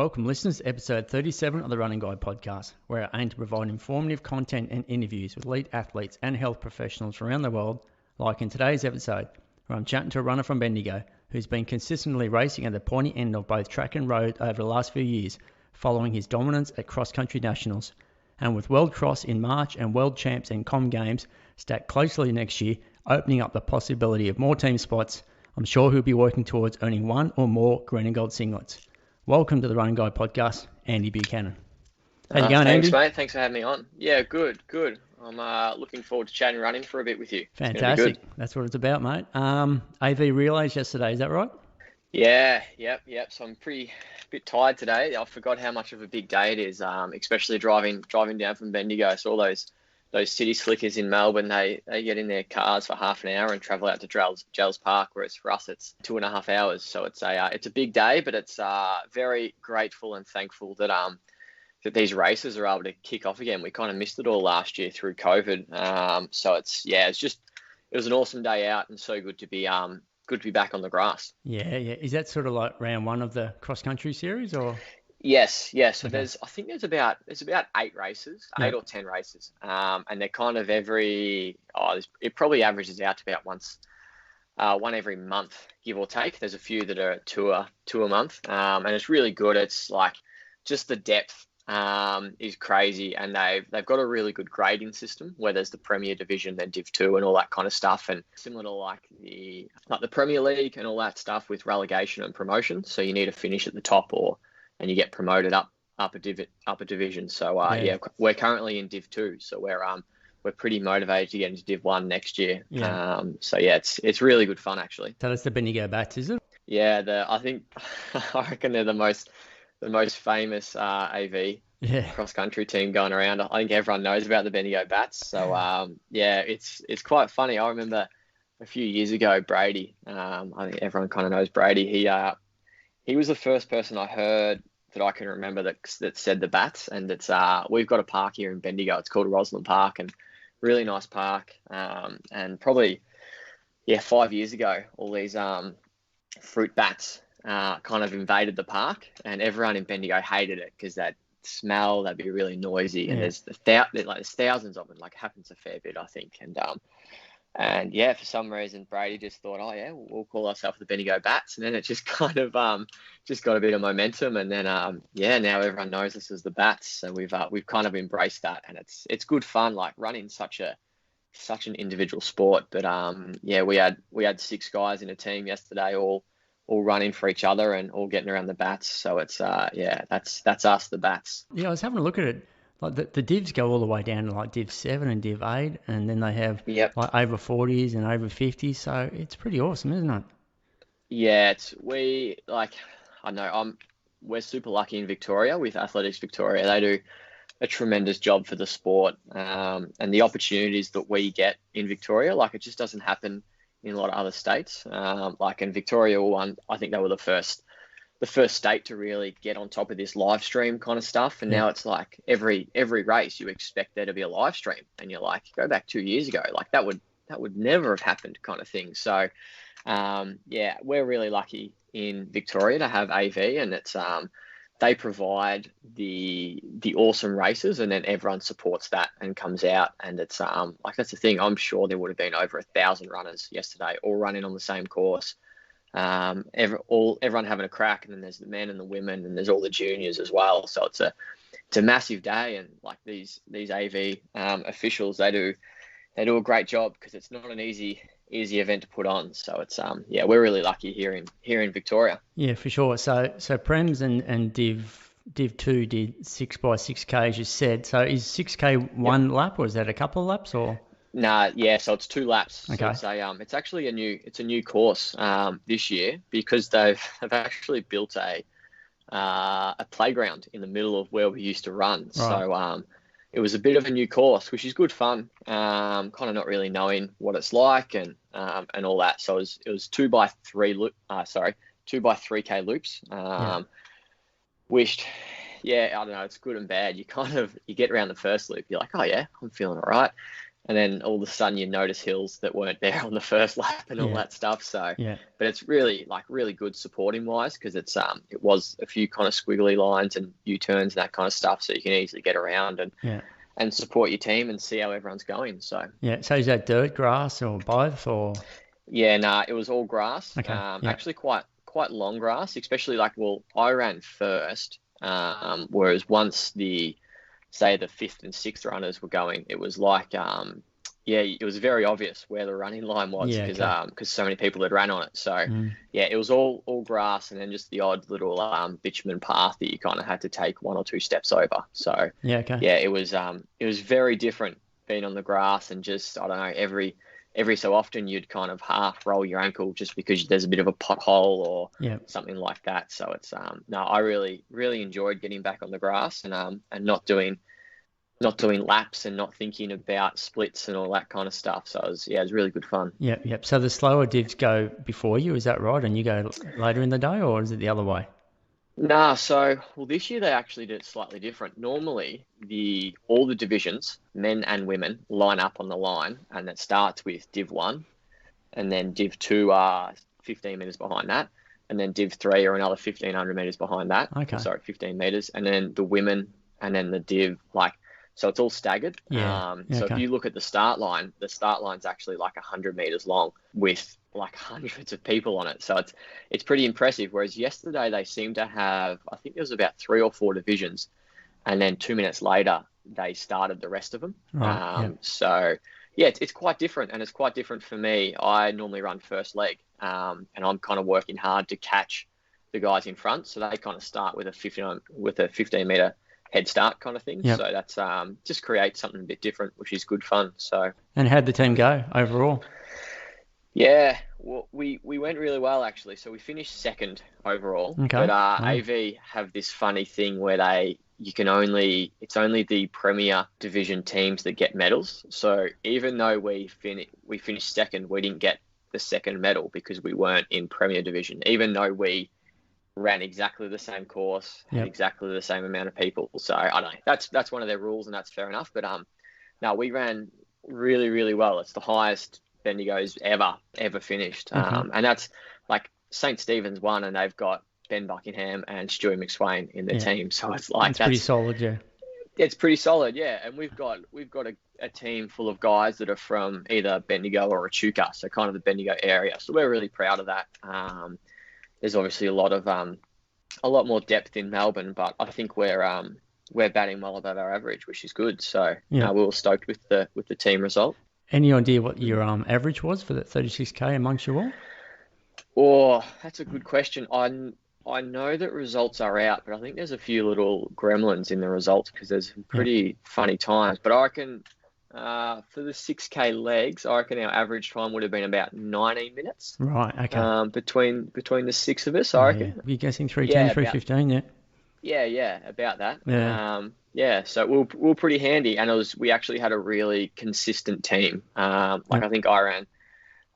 Welcome listeners to episode 37 of the Running Guide podcast, where I aim to provide informative content and interviews with elite athletes and health professionals around the world, like in today's episode, where I'm chatting to a runner from Bendigo who's been consistently racing at the pointy end of both track and road over the last few years, following his dominance at cross-country nationals. And with World Cross in March and World Champs and Com Games stacked closely next year, opening up the possibility of more team spots, I'm sure he'll be working towards earning one or more green and gold singlets. Welcome to the Running Guide podcast, Andy Buchanan. How you going, Thanks, Andy? Mate. Thanks for having me on. Yeah, good. I'm looking forward to chatting running for a bit with you. Fantastic. That's what it's about, mate. AV relays yesterday, is that right? Yeah, yep. So I'm a bit tired today. I forgot how much of a big day it is, especially driving down from Bendigo. So all those city slickers in Melbourne, they get in their cars for half an hour and travel out to Gels Park, whereas for us it's 2.5 hours. So it's a big day, but it's very grateful and thankful that that these races are able to kick off again. We kind of missed it all last year through COVID. So it was an awesome day out and so good to be back on the grass. Yeah. Is that sort of like round one of the cross country series, or? Yes. So Okay. I think there's about 8 races, Yeah. 8 or 10 races. And they're kind of it probably averages out to about one every month, give or take. There's a few that are two a month. And it's really good. It's like just the depth is crazy, and they've got a really good grading system where there's the Premier Division, then Div 2 and all that kind of stuff, and similar to like the Premier League and all that stuff with relegation and promotion. So you need to finish at the top and you get promoted up a division. So we're currently in Div 2, so we're pretty motivated to get into Div 1 next year. Yeah. It's really good fun actually. So that's the Bendigo Bats, is it? Yeah, I reckon they're the most famous AV cross country team going around. I think everyone knows about the Bendigo Bats. So it's quite funny. I remember a few years ago, Brady. I think everyone kind of knows Brady. He was the first person I heard that I can remember that said the Bats, and it's we've got a park here in Bendigo. It's called Roslyn Park, and really nice park. And probably 5 years ago, all these fruit bats kind of invaded the park, and everyone in Bendigo hated it because that smell, that'd be really noisy. And there's thousands of them. Like, happens a fair bit, I think. And for some reason Brady just thought, we'll call ourselves the Bendigo Bats, and then it just kind of just got a bit of momentum, and then now everyone knows us as the Bats. So we've kind of embraced that, and it's good fun. Like, running such an individual sport, but we had 6 guys in a team yesterday, all running for each other and all getting around the Bats. So it's that's us, the Bats. Yeah, I was having a look at it. Like the divs go all the way down to like Div 7 and Div 8, and then they have like over 40s and over 50s. So it's pretty awesome, isn't it? Yeah, we're super lucky in Victoria with Athletics Victoria. They do a tremendous job for the sport, and the opportunities that we get in Victoria, like, it just doesn't happen in a lot of other states. Like in Victoria, I think they were the first state to really get on top of this live stream kind of stuff. And now it's like every race you expect there to be a live stream, and you're like, go back 2 years ago, like that would never have happened kind of thing. So we're really lucky in Victoria to have AV, and it's they provide the awesome races, and then everyone supports that and comes out, and it's that's the thing. I'm sure there would have been over 1,000 runners yesterday, all running on the same course. Everyone having a crack, and then there's the men and the women, and there's all the juniors as well. So it's a massive day, and like these AV officials, they do a great job, because it's not an easy event to put on. So it's we're really lucky here in Victoria. Yeah, for sure. So Prems and Div 2 did 6x6K, as you said. So is 6K one lap, or is that a couple of laps, or? Nah, so it's 2 laps. Okay. So it's actually a new course this year, because they've actually built a playground in the middle of where we used to run. Right. So it was a bit of a new course, which is good fun. Kind of not really knowing what it's like and all that. So it was 2x3 2x3K loops. Wished, I don't know, it's good and bad. You get around the first loop, you're like, oh yeah, I'm feeling all right. And then all of a sudden you notice hills that weren't there on the first lap and all that stuff. So, but it's really really good supporting wise, because it was a few kind of squiggly lines and U-turns and that kind of stuff. So you can easily get around and support your team and see how everyone's going. So, So is that dirt, grass, or both, or? Yeah, nah, it was all grass. Okay. Actually quite long grass, especially I ran first. Whereas once the fifth and sixth runners were going, it was it was very obvious where the running line was, because so many people had ran on it. So it was all grass, and then just the odd little bitumen path that you kind of had to take one or two steps over. So it was very different being on the grass, and just, I don't know, every so often you'd kind of half roll your ankle just because there's a bit of a pothole or something like that. So it's I really enjoyed getting back on the grass and not doing laps and not thinking about splits and all that kind of stuff. So it was really good fun. Yep. So the slower divs go before you, is that right? And you go later in the day, or is it the other way? Nah, this year they actually did it slightly different. Normally, all the divisions, men and women, line up on the line, and it starts with Div 1, and then Div 2 are 15 metres behind that, and then Div 3 are another 1,500 metres behind that. Okay. Sorry, 15 metres, and then the women, and then the Div, so it's all staggered. If you look at the start line's actually 100 metres long with hundreds of people on it. So it's pretty impressive. Whereas yesterday they seemed to have, I think there was about 3 or 4 divisions, and then 2 minutes later they started the rest of them. So it's quite different, and it's quite different for me. I normally run first leg, and I'm kind of working hard to catch the guys in front. So they kind of start with a 15 metre head start kind of thing. So that's just creates something a bit different, which is good fun. So. And how'd the team go overall? Yeah, well, we went really well, actually. So we finished second overall. Okay. But AV have this funny thing where it's only the Premier Division teams that get medals. So even though we finished second, we didn't get the second medal because we weren't in Premier Division, even though we ran exactly the same course, had exactly the same amount of people. So I don't know. That's one of their rules, and that's fair enough. But no, we ran really, really well. It's the highest Bendigo's ever finished. And that's St. Stephen's won, and they've got Ben Buckingham and Stewie McSwain in their team. So it's that's pretty solid, It's pretty solid, and we've got a team full of guys that are from either Bendigo or Echuca, so kind of the Bendigo area. So we're really proud of that. There's obviously a lot more depth in Melbourne, but I think we're batting well above our average, which is good. So we were stoked with the team result. Any idea what your average was for that 36K amongst you all? Oh, that's a good question. I know that results are out, but I think there's a few little gremlins in the results because there's some pretty funny times. But I reckon for the 6K legs, I reckon our average time would have been about 19 minutes. Right, okay. Between the 6 of us, I reckon. You're guessing 310, 315, Yeah, about that. So we were pretty handy, and we actually had a really consistent team. I think I ran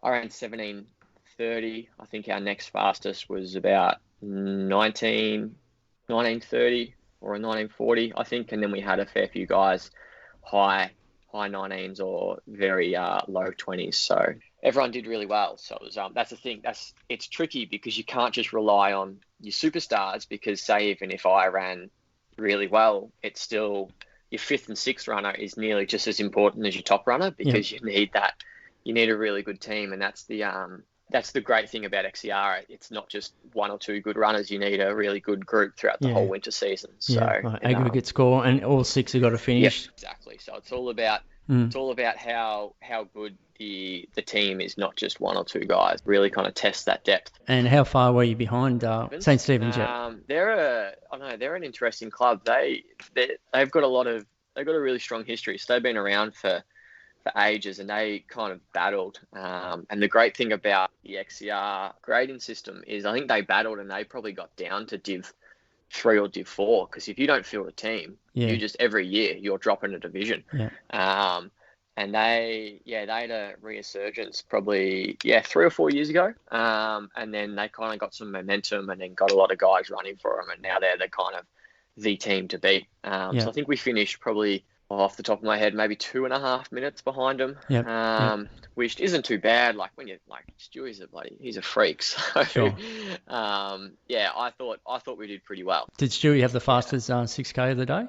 17:30. I think our next fastest was about 19:30 or a 19:40, I think, and then we had a fair few guys high 19s or very low 20s. So everyone did really well. So it was, that's the thing. It's tricky because you can't just rely on your superstars, because say even if I ran really well, it's still your 5th and 6th runner is nearly just as important as your top runner, because you need that. You need a really good team, and that's the great thing about XCR. It's not just 1 or 2 good runners. You need a really good group throughout the whole winter season. So aggregate score, and all 6 have got to finish. Yeah, exactly. So it's all about how good the team is, not just 1 or 2 guys. Really kind of test that depth. And how far were you behind St. Stephen's? They're an interesting club. They've got a really strong history. So they've been around for ages, and they kind of battled. And the great thing about the XCR grading system is I think they battled, and they probably got down to Div 3 or Div 4, because if you don't field a team, you just every year you're dropping a division. And they had a resurgence probably 3 or 4 years ago, and then they kind of got some momentum, and then got a lot of guys running for them, and now they're the kind of the team to beat. So I think we finished probably off the top of my head, maybe 2.5 minutes behind him. Yep. Which isn't too bad. Like when you like Stewie's he's a freak. So Sure. I thought we did pretty well. Did Stewie have the fastest 6K of the day?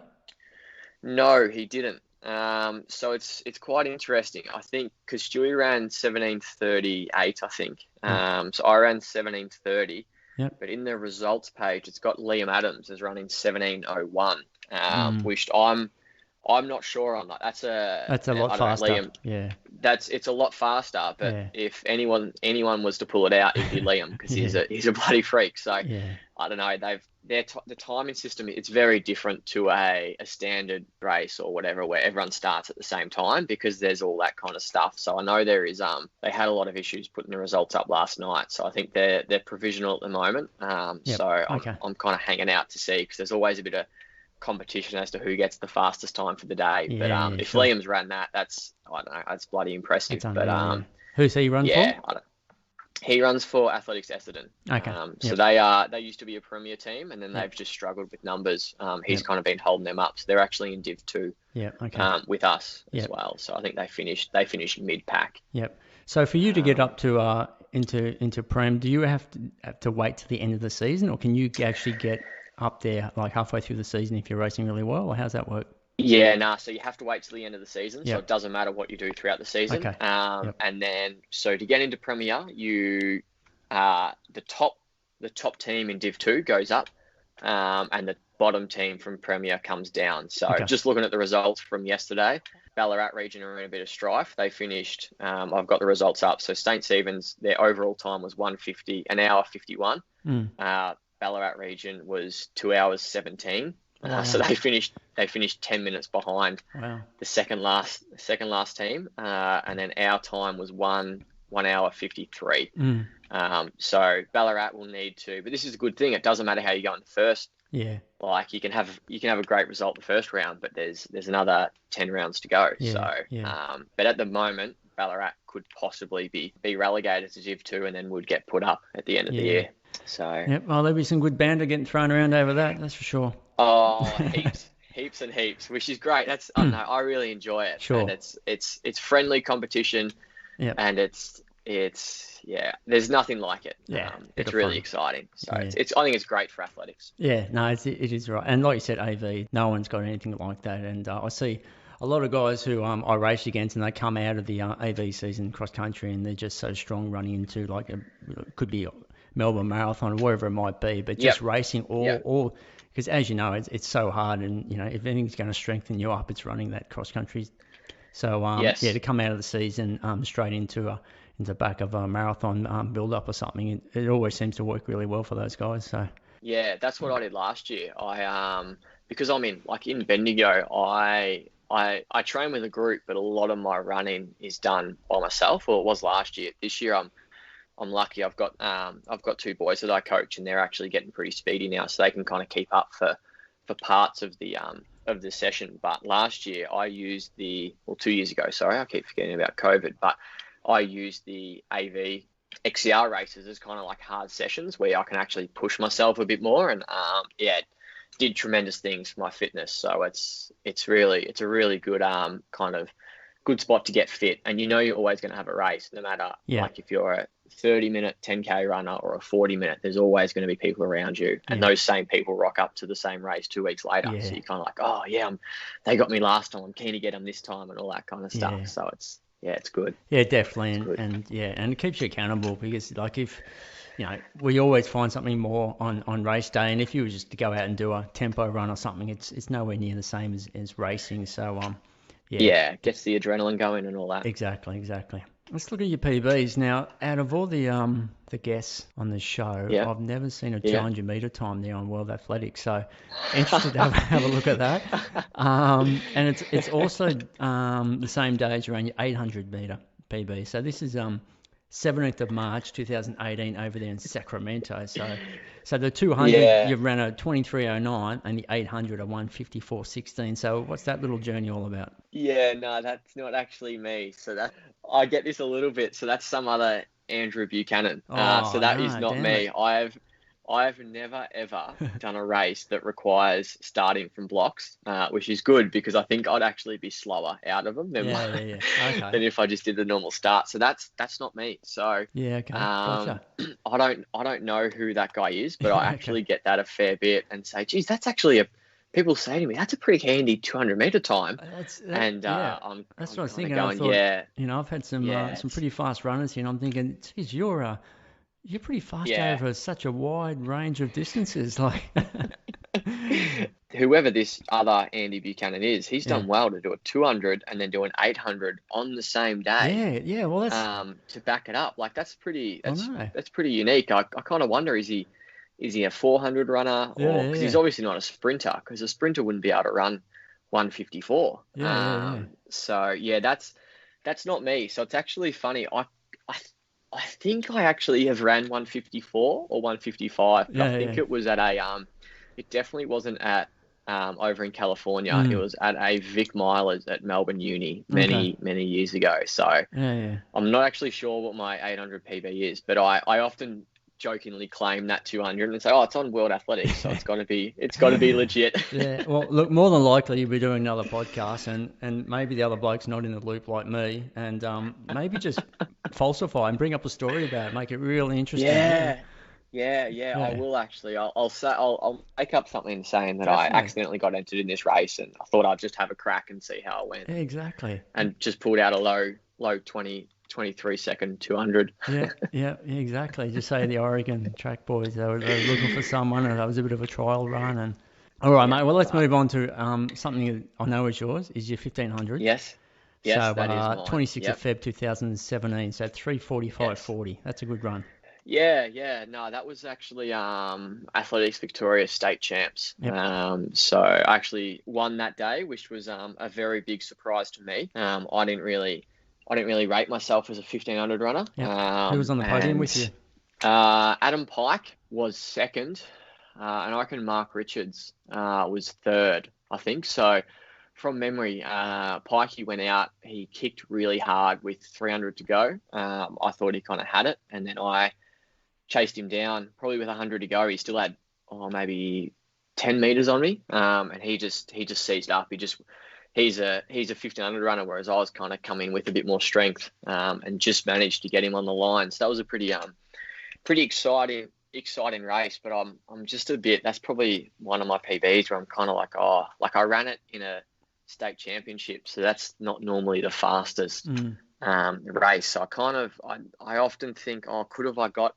No, he didn't. So it's quite interesting. I think because Stewie ran 17:38, I think. So I ran 17:30. Yep. But in the results page, it's got Liam Adams as running 17:01, which I'm not sure on that. That's a lot faster. Liam, yeah. It's a lot faster. But if anyone was to pull it out, it'd be Liam because he's a bloody freak. So I don't know. The timing system, it's very different to a standard race or whatever where everyone starts at the same time because there's all that kind of stuff. So I know there is they had a lot of issues putting the results up last night. So I think they're provisional at the moment. So I'm kind of hanging out to see because there's always a bit of competition as to who gets the fastest time for the day. But if Liam's ran that, that's bloody impressive. But who's he run for? He runs for Athletics Essendon. Okay. So they used to be a premier team, and then they've just struggled with numbers. He's kind of been holding them up. So they're actually in Div 2 with us as well. So I think they finished mid-pack. Yep. So for you to get up to into Prem, do you have to wait till the end of the season, or can you actually get up there like halfway through the season if you're racing really well, or how's that work? Yeah, so you have to wait till the end of the season. So it doesn't matter what you do throughout the season. Okay. And then, so to get into Premier, you the top team in Div 2 goes up, and the bottom team from Premier comes down. So just looking at the results from yesterday, Ballarat region are in a bit of strife. They finished. I've got the results up. So St Stephen's, their overall time was 1 hour 51. Ballarat region was 2 hours 17. So they finished 10 minutes behind the second last team, and then our time was 1 hour 53. So Ballarat will need to, but this is a good thing. It doesn't matter how you go in the first. Yeah. Like you can have a great result the first round, but there's another 10 rounds to go. But at the moment, Ballarat could possibly be relegated to Div 2 and then would get put up at the end of the year. So well, there'll be some good banter getting thrown around over that. That's for sure. Oh, heaps and heaps, which is great. That's I don't know, I really enjoy it. Sure. And it's friendly competition. And it's there's nothing like it. It's really exciting. So I think it's great for athletics. Yeah, no, it is right. And like you said, AV, no one's got anything like that. And I see a lot of guys who I race against, and they come out of the AV season cross country, and they're just so strong running into like could be Melbourne Marathon or wherever it might be, but just racing all because as you know, it's so hard, and you know if anything's going to strengthen you up, it's running that cross country. So to come out of the season straight into back of a marathon build up or something, it always seems to work really well for those guys. So yeah, that's what I did last year. I because I'm in Bendigo, I train with a group, but a lot of my running is done by myself. Or it was last year. This year I'm lucky. I've got 2 boys that I coach, and they're actually getting pretty speedy now, so they can kind of keep up for parts of the session. But last year I used 2 years ago. Sorry, I keep forgetting about COVID. But I used the AV XCR races as kind of like hard sessions where I can actually push myself a bit more, and did tremendous things for my fitness. So it's a really good kind of good spot to get fit. And you know you're always going to have a race, no matter like if you're a 30-minute 10K runner or a 40-minute, there's always going to be people around you, and those same people rock up to the same race 2 weeks later. So you're kind of like, oh yeah, they got me last time, I'm keen to get them this time, and all that kind of stuff. So it's good. Yeah, definitely. And it keeps you accountable, because like if we always find something more on race day, and if you were just to go out and do a tempo run or something, it's nowhere near the same as racing. So gets the adrenaline going and all that. Exactly. Let's look at your PBs now. Out of all the guests on the show, I've never seen a Challenger meter time there on World Athletics. So interested to have a look at that. And it's also the same day as around your 800 meter PB. So this is 17th of March 2018 over there in Sacramento. So the 200 you've ran a 23:09, and the 800 a 1:54:16. So what's that little journey all about? Yeah, no, that's not actually me. So I get this a little bit. So that's some other Andrew Buchanan. So that is not me. I've never ever done a race that requires starting from blocks, which is good because I think I'd actually be slower out of them than Okay. than if I just did the normal start. So that's not me. So Yeah, okay. Gotcha. I don't know who that guy is, but I Okay. actually get that a fair bit and say, geez, that's actually people say to me, that's a pretty handy 200-meter time. Yeah. I'm That's what I was kind of thinking. I going, thought, yeah, I've had yeah, some pretty fast runners here, and I'm thinking, geez, you're pretty fast yeah. over such a wide range of distances. Like, Whoever this other Andy Buchanan is, he's yeah, done well to do a 200 and then do an 800 on the same day. yeah. Well, To back it up, like that's I know. pretty unique. I kind of wonder, is he a 400 runner, or because he's Yeah. obviously not a sprinter, because a sprinter wouldn't be able to run 154. Yeah. So yeah, that's not me. So it's actually funny. I I think I actually have ran 154 or 155, but I think Yeah. it was at it definitely wasn't at over in California. It Mm. was at a Vic Milers at Melbourne Uni Okay. many years ago. So Yeah. I'm not actually sure what my 800 PB is, but I often jokingly claim that 200 and say, oh, it's on World Athletics, so it's got to be legit. Yeah, well, look, more than likely you'll be doing another podcast, and maybe the other bloke's not in the loop like me, and maybe just falsify and bring up a story about it, make it really interesting. Yeah. I will actually. I'll say I'll make up something saying that I Definitely. accidentally got entered in this race, and I thought I'd just have a crack and see how it went. Yeah, exactly. And just pulled out a low 23-second 200. Yeah, exactly. Just say the Oregon track boys, they were looking for someone, and that was a bit of a trial run. And all right, mate. Well, let's move on to something that I know is yours, is your 1500. Yes, So that is mine. 26th Yep. of Feb 2017. So 3:45:40. That's a good run. Yeah. No, that was actually Athletics Victoria State Champs. Yep. So I actually won that day, which was a very big surprise to me. I didn't really rate myself as a 1500 runner. Yep. Who was on the podium with you? Adam Pike was second, and I reckon Mark Richards was third, I think. So from memory, Pikey went out. He kicked really hard with 300 to go. I thought he kind of had it, and then I chased him down. Probably with 100 to go, he still had maybe 10 meters on me, and he just seized up. He's a 1500 runner, whereas I was kind of coming with a bit more strength, and just managed to get him on the line. So that was a pretty exciting race. But I'm just a bit. That's probably one of my PBs where I'm kind of like, I ran it in a state championship, so that's not normally the fastest race. So I often think, could have I got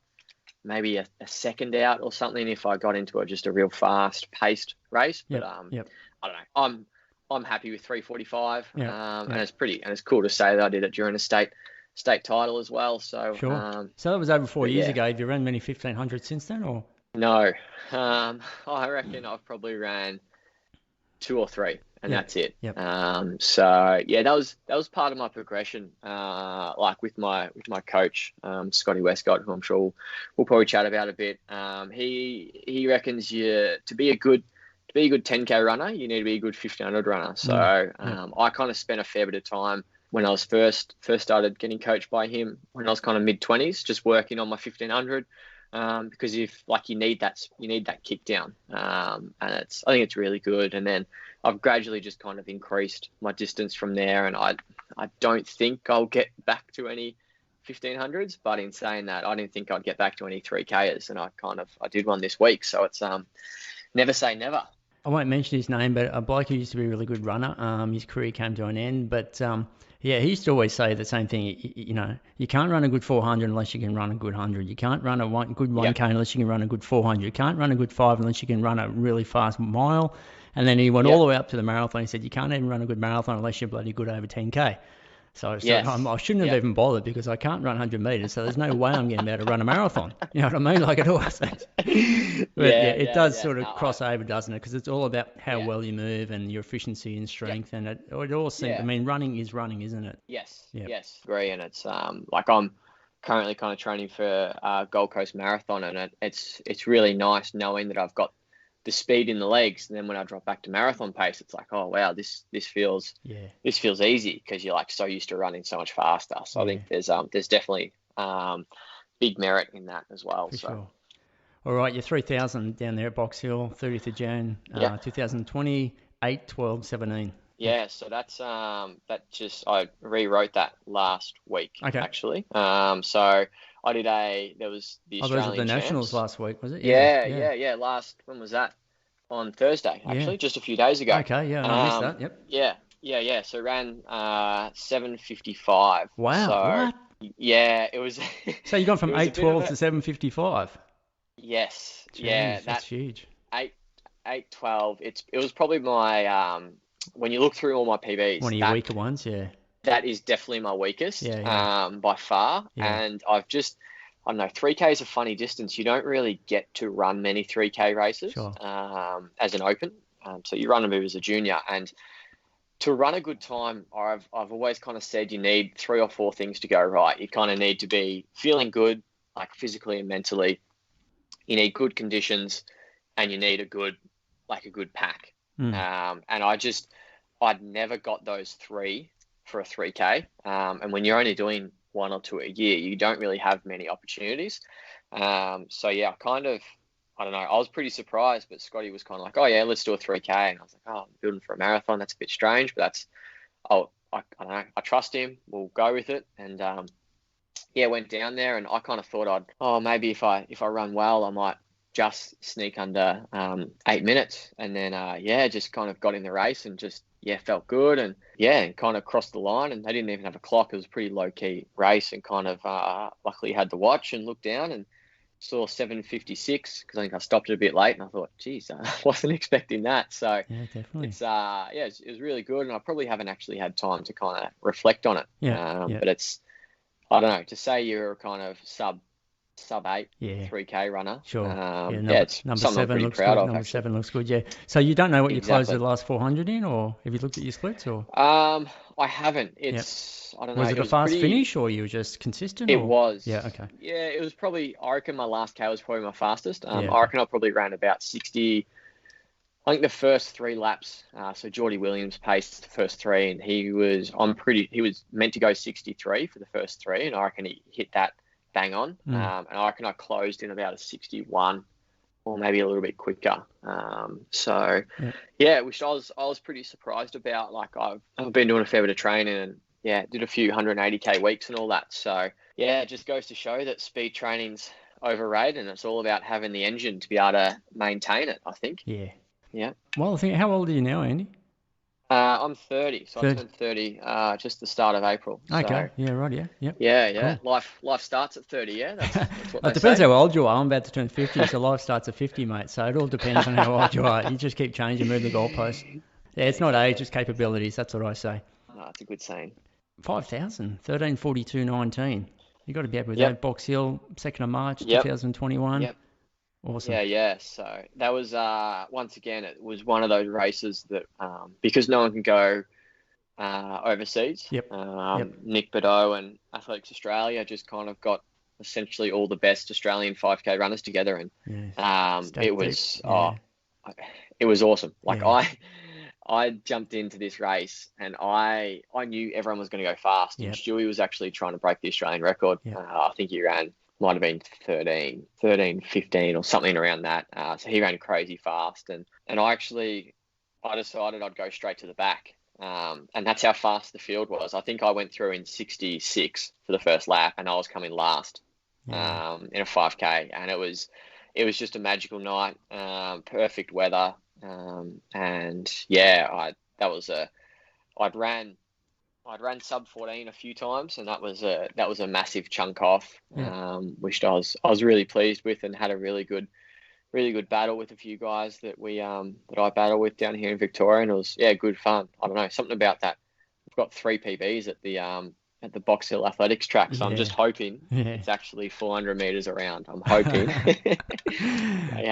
maybe a second out or something if I got into just a real fast paced race. But I don't know. I'm happy with 3:45, and it's cool to say that I did it during a state title as well. So sure. So that was over 4 years ago. Have you run many 1500 since then, or no? I reckon I've probably ran 2 or 3, and that's it. So yeah, that was part of my progression. Like with my coach, Scotty Westcott, who I'm sure we'll probably chat about a bit. He reckons to be a good 10K runner, you need to be a good 1500 runner. So I kind of spent a fair bit of time when I was first started getting coached by him when I was kind of mid-20s, just working on my 1500. Because if you need that kick down, and I think it's really good. And then I've gradually just kind of increased my distance from there, and I don't think I'll get back to any 1500s, but in saying that, I didn't think I'd get back to any 3Kers, and I did one this week. So it's never say never. I won't mention his name, but a bloke who used to be a really good runner. His career came to an end, but he used to always say the same thing. You can't run a good 400 unless you can run a good 100. You can't run a good 1K unless you can run a good 400. You can't run a good 5 unless you can run a really fast mile. And then he went all the way up to the marathon. He said, you can't even run a good marathon unless you're bloody good over 10K. So I shouldn't have even bothered because I can't run 100 meters, so there's no way I'm getting able to run a marathon. You know what I mean? Like it always. It does sort of cross over, doesn't it? Because it's all about how well you move and your efficiency and strength, and it all seems. I mean, running is running, isn't it? Yes. Agree, and it's I'm currently kind of training for Gold Coast Marathon, and it's really nice knowing that I've got the speed in the legs, and then when I drop back to marathon pace, it's like, oh wow, this feels easy because you're so used to running so much faster. So I think there's definitely big merit in that as well. For sure. All All right, you're 3,000 down there at Box Hill, 30th of Jan, 2020, 8, 12, 17. Yeah, so that's I rewrote that last week actually. So I did there was the Australian those are the champs. Nationals last week, was it? Yeah. When was that? On Thursday, actually, just a few days ago. Okay, yeah, I missed that. Yep. Yeah. So ran 7:55. Wow, so, what? Yeah, it was. So you gone from 8:12 to 7:55. Yes. Jeez, yeah, that's huge. 8:12. It was probably my when you look through all my PBs. One of your weaker ones, yeah. That is definitely my weakest, by far. Yeah. And I've just, I don't know, 3K is a funny distance. You don't really get to run many 3K races as an open. So you run a move as a junior, and to run a good time, I've always kind of said you need 3 or 4 things to go right. You kind of need to be feeling good, like physically and mentally. You need good conditions, and you need a good pack. And I'd newer got those 3 for a 3K. And when you're only doing 1 or 2 a year, you don't really have many opportunities. So yeah, I don't know. I was pretty surprised, but Scotty was kind of like, "Oh yeah, let's do a 3K." And I was like, "Oh, I'm building for a marathon. That's a bit strange, but I don't know. I trust him. We'll go with it." And went down there, and I kind of thought maybe if I run well, I might just sneak under 8 minutes. And then just kind of got in the race and just felt good, and kind of crossed the line. And they didn't even have a clock. It was a pretty low key race, and kind of luckily had the watch and looked down and saw 7:56 because I think I stopped it a bit late, and I thought, geez, I wasn't expecting that. So yeah, definitely. It's it was really good, and I probably haven't actually had time to kind of reflect on it. But it's, I don't know, to say you're kind of sub 8 3K runner. Sure. It's number something 7 I'm pretty looks proud good. of. Number actually. 7 looks good. Yeah. So you don't know what you closed the last 400 in, or have you looked at your splits, or? I haven't. It's I don't know. Was it a fast finish, or you were just consistent? It was. Yeah. Okay. Yeah, it was probably. I reckon my last K was probably my fastest. I reckon I probably ran about 60. I think the first 3 laps. So Geordie Williams paced the first 3, and he was meant to go 63 for the first 3, and I reckon he hit that bang on. And I reckon I closed in about a 61, or maybe a little bit quicker. Which I was pretty surprised about. Like I've been doing a fair bit of training, and did a few 180K weeks and all that. So it just goes to show that speed training's overrated, and it's all about having the engine to be able to maintain it, I think. Yeah. Well, how old are you now, Andy? I'm 30, so I turned 30 just the start of April. So. Okay, yeah, right, yeah. Yeah. Cool. Life starts at 30, yeah? That's what it depends how old you are. I'm about to turn 50, so life starts at 50, mate. So it all depends on how old you are. You just keep changing, move the goalpost. Yeah, it's not age, it's capabilities. That's what I say. Oh, that's a good saying. 5,000, 13:42.19. You got to be happy with that. Box Hill, 2nd of March, 2021. Yep. Awesome. Yeah. So that was, once again, it was one of those races that, because no one can go overseas, Nick Bordeaux and Athletics Australia just kind of got essentially all the best Australian 5K runners together. And it was awesome. Like I jumped into this race, and I knew everyone was going to go fast. And Stewie was actually trying to break the Australian record. I think he might have been 13, 15 or something around that. So he ran crazy fast. And I decided I'd go straight to the back. And that's how fast the field was. I think I went through in 66 for the first lap, and I was coming last in a 5K. And it was just a magical night, perfect weather. I'd ran sub 14 a few times, and that was a massive chunk off, which I was really pleased with, and had a really good battle with a few guys that I battle with down here in Victoria, and it was good fun. I don't know, something about that. We've got 3 PBs at the Box Hill Athletics track, so I'm just hoping it's actually 400 meters around. I'm hoping. I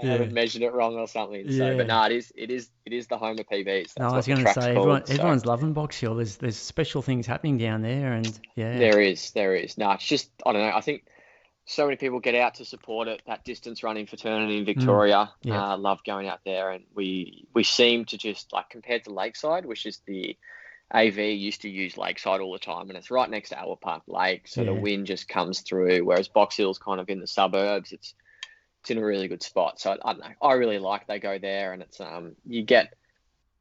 haven't measured it wrong or something. So, but no, it is the home of PBs. I was going to say, everyone's loving Box Hill. There's special things happening down there, and there is. No, it's just, I don't know. I think so many people get out to support it. That distance running fraternity in Victoria, love going out there, and we seem to just, like, compared to Lakeside, which is the AV used to use Lakeside all the time, and it's right next to Albert Park Lake, so the wind just comes through, whereas Box Hill's kind of in the suburbs. it's in a really good spot. So I don't know. I really like they go there, and it's you get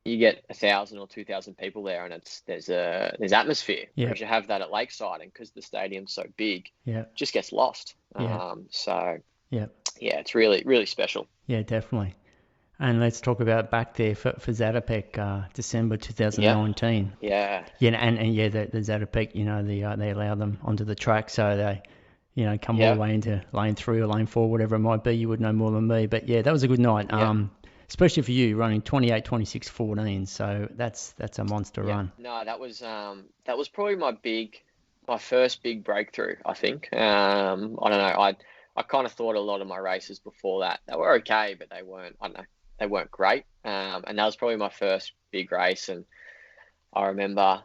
1,000 or 2,000 people there, and there's atmosphere. Yeah. Whereas you have that at Lakeside, and because the stadium's so big, yeah, it just gets lost. Yeah. So yeah, it's really, really special. Yeah, definitely. And let's talk about back there for Zatopek, December 2019. Yeah. Yeah, and yeah, the Zatopek, they allow them onto the track, so they, come all the way into lane 3 or lane 4, whatever it might be. You would know more than me, but yeah, that was a good night. Especially for you running 28, 26, 14. So that's a monster run. No, that was probably my first big breakthrough, I think. I don't know. I kind of thought a lot of my races before that, they were okay, but they weren't, I don't know, they weren't great. And that was probably my first big race. And I remember,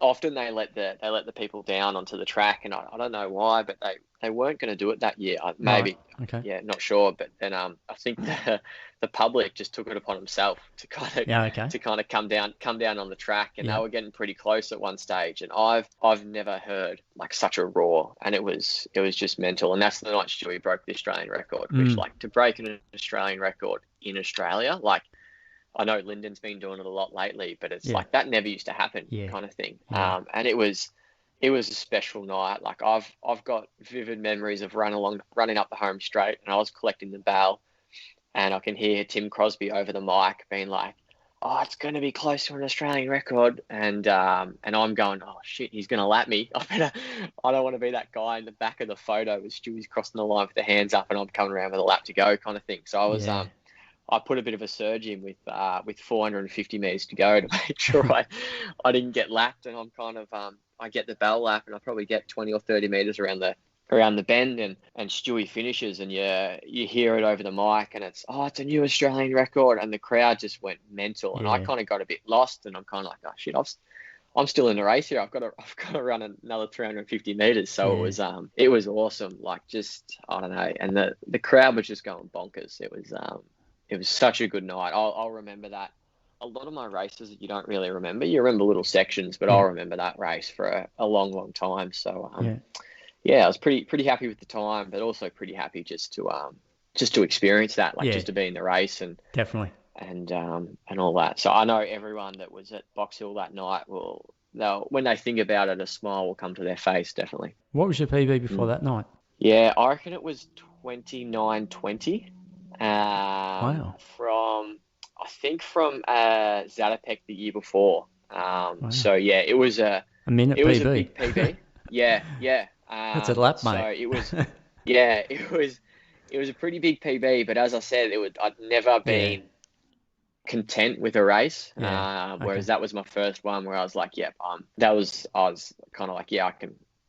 often they let the people down onto the track, and I don't know why, but they weren't going to do it that year. Maybe, right. Okay. Not sure. But then I think the public just took it upon himself to kind of come down on the track, and they were getting pretty close at one stage. And I've never heard like such a roar, and it was just mental. And that's the night Stewie broke the Australian record, which like to break an Australian record in Australia, like. I know Lyndon's been doing it a lot lately, but it's like that never used to happen, kind of thing. And it was a special night. Like I've got vivid memories of running up the home straight, and I was collecting the bell, and I can hear Tim Crosby over the mic being like, "Oh, it's going to be close to an Australian record," and I'm going, "Oh shit, he's going to lap me. I don't want to be that guy in the back of the photo with Stewie's crossing the line with the hands up, and I'm coming around with a lap to go," kind of thing. So I was I put a bit of a surge in with 450 meters to go to make sure I didn't get lapped, and I'm kind of I get the bell lap, and I probably get 20 or 30 meters around the bend, and Stewie finishes, and you hear it over the mic, and it's a new Australian record, and the crowd just went mental, and I kind of got a bit lost, and I'm kind of like, oh shit, I'm still in the race here. I've got to run another 350 meters. So it was awesome. Like, just, I don't know. And the crowd was just going bonkers. It was such a good night. I'll remember that. A lot of my races that you don't really remember. You remember little sections, but I'll remember that race for a long, long time. So I was pretty happy with the time, but also pretty happy just to experience that, like just to be in the race and definitely and all that. So I know everyone that was at Box Hill that night when they think about it, a smile will come to their face. Definitely. What was your PB before that night? Yeah, I reckon it was 29:20. Wow. From Zatopek the year before. Wow. So yeah, it was a minute. It PB. Was a big PB. Yeah. That's a lap, mate. So it was. It was a pretty big PB. But as I said, I'd never been content with a race. Whereas that was my first one where I was like, I was kind of like,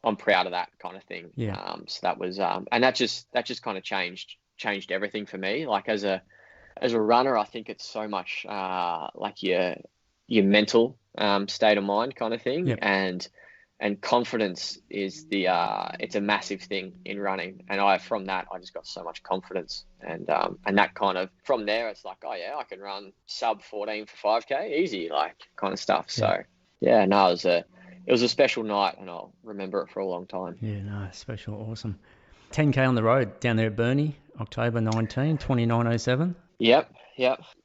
I'm proud of that kind of thing. Yeah. So that was and that just kind of changed everything for me. Like as a runner, I think it's so much like your mental state of mind kind of thing. And confidence is it's a massive thing in running. And from that I just got so much confidence, and that kind of, from there it's like, oh yeah, I can run sub 14 for 5k easy, like kind of stuff. So it was a special night, and I'll remember it for a long time. Special, awesome. 10k on the road down there at Burnie, October 19, 29:07. Yep.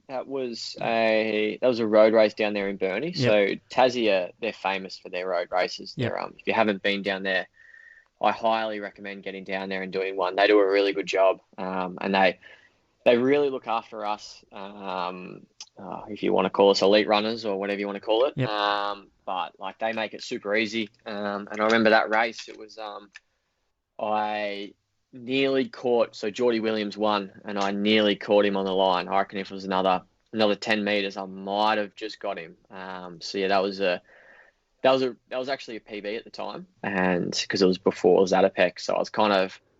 That was a road race down there in Burnie. So Tassie, they're famous for their road races. If you haven't been down there, I highly recommend getting down there and doing one. They do a really good job, and they really look after us. If you want to call us elite runners or whatever you want to call it. But like, they make it super easy. And I remember that race. It was I nearly caught, so Geordie Williams won, and I nearly caught him on the line. I reckon if it was another 10 meters, I might have just got him. That was actually a PB at the time, and because it was before Zatopek, so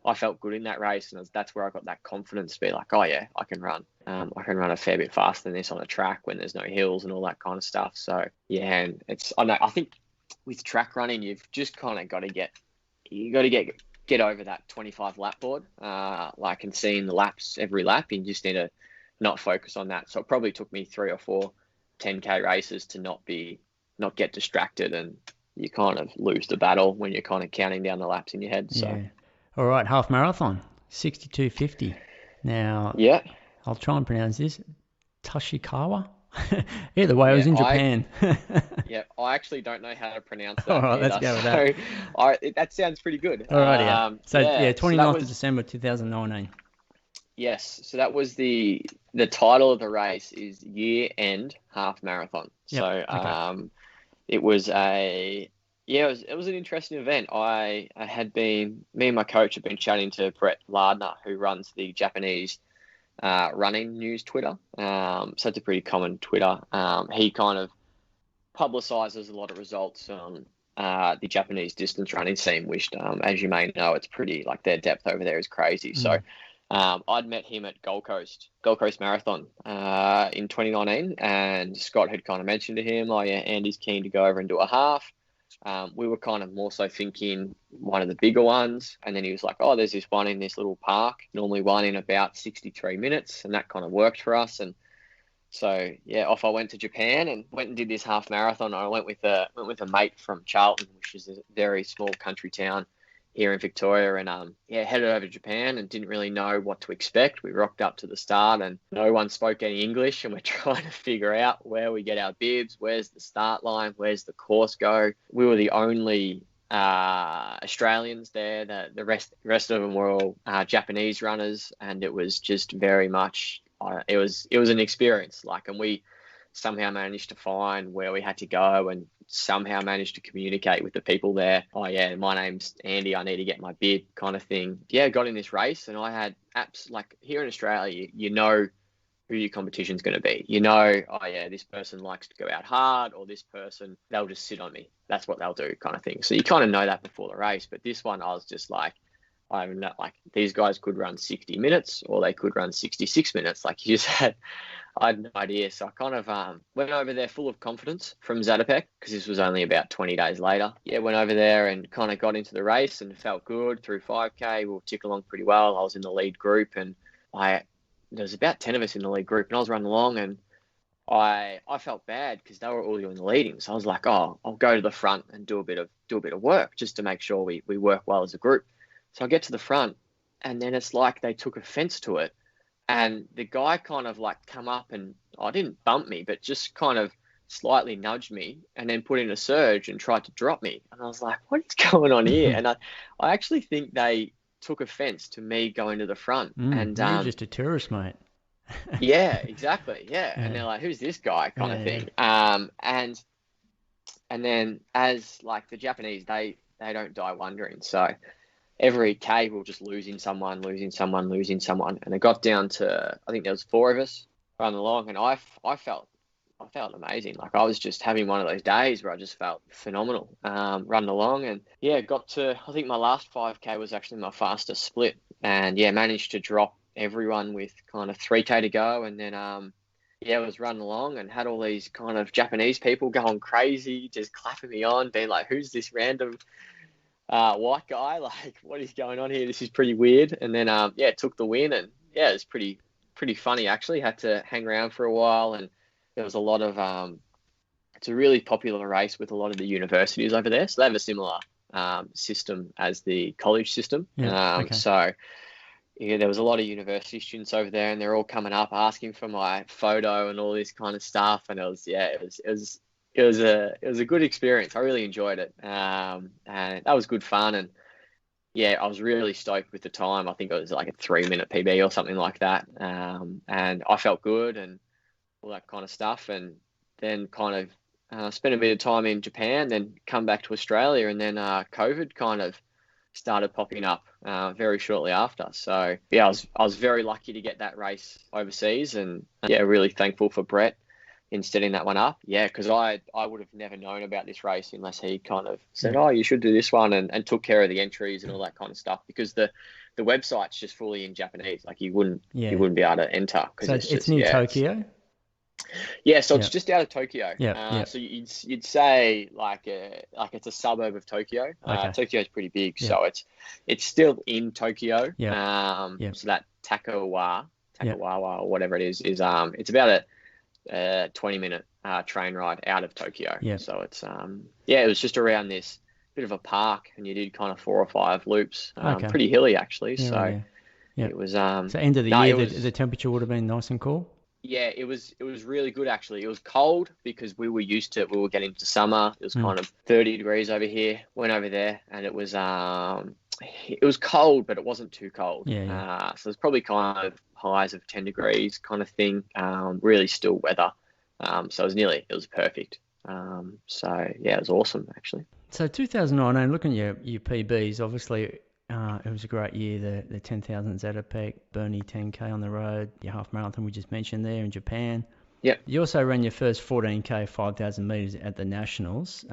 I felt good in that race, and that's where I got that confidence to be like, oh yeah, I can run a fair bit faster than this on a track when there's no hills and all that kind of stuff. So yeah, and I think with track running, you've just kind of got to get over that 25 lap board, and seeing the laps every lap. You just need to not focus on that. So it probably took me 3 or 4 10k races to not get distracted, and you kind of lose the battle when you're kind of counting down the laps in your head. So all right, half marathon. 62.50. Now, Yeah. I'll try and pronounce this. Toshikawa? Either way, I was in Japan. I actually don't know how to pronounce that. All right, either, let's go with that. That sounds pretty good. All right, yeah. So 29th of was, December 2019. Yes, so that was the title of the race is Year End Half Marathon. Yep. So it was it was an interesting event. Me and my coach had been chatting to Brett Lardner, who runs the Japanese running news Twitter. So it's a pretty common Twitter. He kind of publicizes a lot of results on the Japanese distance running scene, which, as you may know, it's pretty, like, their depth over there is crazy. So I'd met him at Gold Coast Marathon in 2019, and Scott had kind of mentioned to him, oh yeah, Andy's keen to go over and do a half. We were kind of more so thinking one of the bigger ones, and then he was like, oh, there's this one in this little park, normally one in about 63 minutes, and that kind of worked for us. And so yeah, off I went to Japan and went and did this half marathon. I went with a mate from Charlton, which is a very small country town here in Victoria, and headed over to Japan and didn't really know what to expect. We rocked up to the start and no one spoke any English, and we're trying to figure out where we get our bibs, where's the start line, where's the course go. We were the only Australians there. The rest of them were all Japanese runners, and it was just very much it was an experience. And we somehow managed to find where we had to go and somehow managed to communicate with the people there. Oh yeah, my name's Andy, I need to get my bib, kind of thing. Yeah, got in this race, and I had apps, like here in Australia, you know who your competition's going to be. You know, oh yeah, this person likes to go out hard, or this person, they'll just sit on me. That's what they'll do, kind of thing. So you kind of know that before the race. But this one, I was just like, I'm not, like, these guys could run 60 minutes or they could run 66 minutes, like you said. I had no idea. So I kind of went over there full of confidence from Zatopek, because this was only about 20 days later. Yeah, went over there and kind of got into the race and felt good through 5K. We'll tick along pretty well. I was in the lead group, and there was about 10 of us in the lead group, and I was running along, and I felt bad because they were all doing the leading. So I was like, oh, I'll go to the front and do a bit of work just to make sure we work well as a group. So I get to the front, and then it's like they took offense to it. And the guy kind of like come up and didn't bump me, but just kind of slightly nudged me and then put in a surge and tried to drop me. And I was like, what is going on here? And I actually think they took offense to me going to the front. And you're just a tourist, mate. Yeah, exactly. Yeah. And they're like, who's this guy, kind of thing. And then, as like the Japanese, they don't die wondering. So every K we'll just losing someone. And it got down to, I think there was 4 of us running along, and I felt amazing. Like, I was just having one of those days where I just felt phenomenal running along. And yeah, got to, I think my last 5K was actually my fastest split, and yeah, managed to drop everyone with kind of 3K to go. And then I was running along and had all these kind of Japanese people going crazy, just clapping me on, being like, who's this random white guy? Like, what is going on here? This is pretty weird. And then took the win, and yeah, it was pretty funny actually. Had to hang around for a while, and there was a lot of it's a really popular race with a lot of the universities over there, so they have a similar system as the college system. So yeah, there was a lot of university students over there, and they're all coming up asking for my photo and all this kind of stuff. And it was a good experience. I really enjoyed it. And that was good fun. And yeah, I was really stoked with the time. I think it was like a 3-minute PB or something like that. And I felt good and all that kind of stuff. And then kind of spent a bit of time in Japan, then come back to Australia. And then COVID kind of started popping up very shortly after. So yeah, I was very lucky to get that race overseas, and yeah, really thankful for Brett in setting that one up. Yeah, because I would have never known about this race unless he kind of said, oh, you should do this one, and took care of the entries and all that kind of stuff, because the website's just fully in Japanese. Like, you wouldn't be able to enter. So it's near Tokyo? Yeah, so it's just out of Tokyo. So you'd say like it's a suburb of Tokyo. Tokyo's pretty big, so it's still in Tokyo. So that Takawa or whatever it is it's about a 20-minute train ride out of Tokyo. So it's it was just around this bit of a park, and you did kind of 4 or 5 loops. Pretty hilly actually. It was so end of the year, the temperature would have been nice and cool. Yeah, it was really good actually. It was cold because we were getting to summer. It was kind of 30 degrees over here. Went over there and it was cold, but it wasn't too cold. So it's probably kind of highs of 10 degrees kind of thing. Really still weather. So it was perfect. So yeah, it was awesome actually. So 2019, looking at your PBs, obviously it was a great year. The 10,000 Zatopek, Burnie 10K on the road, your half marathon we just mentioned there in Japan. Yep. You also ran your first 14K 5,000 meters at the Nationals.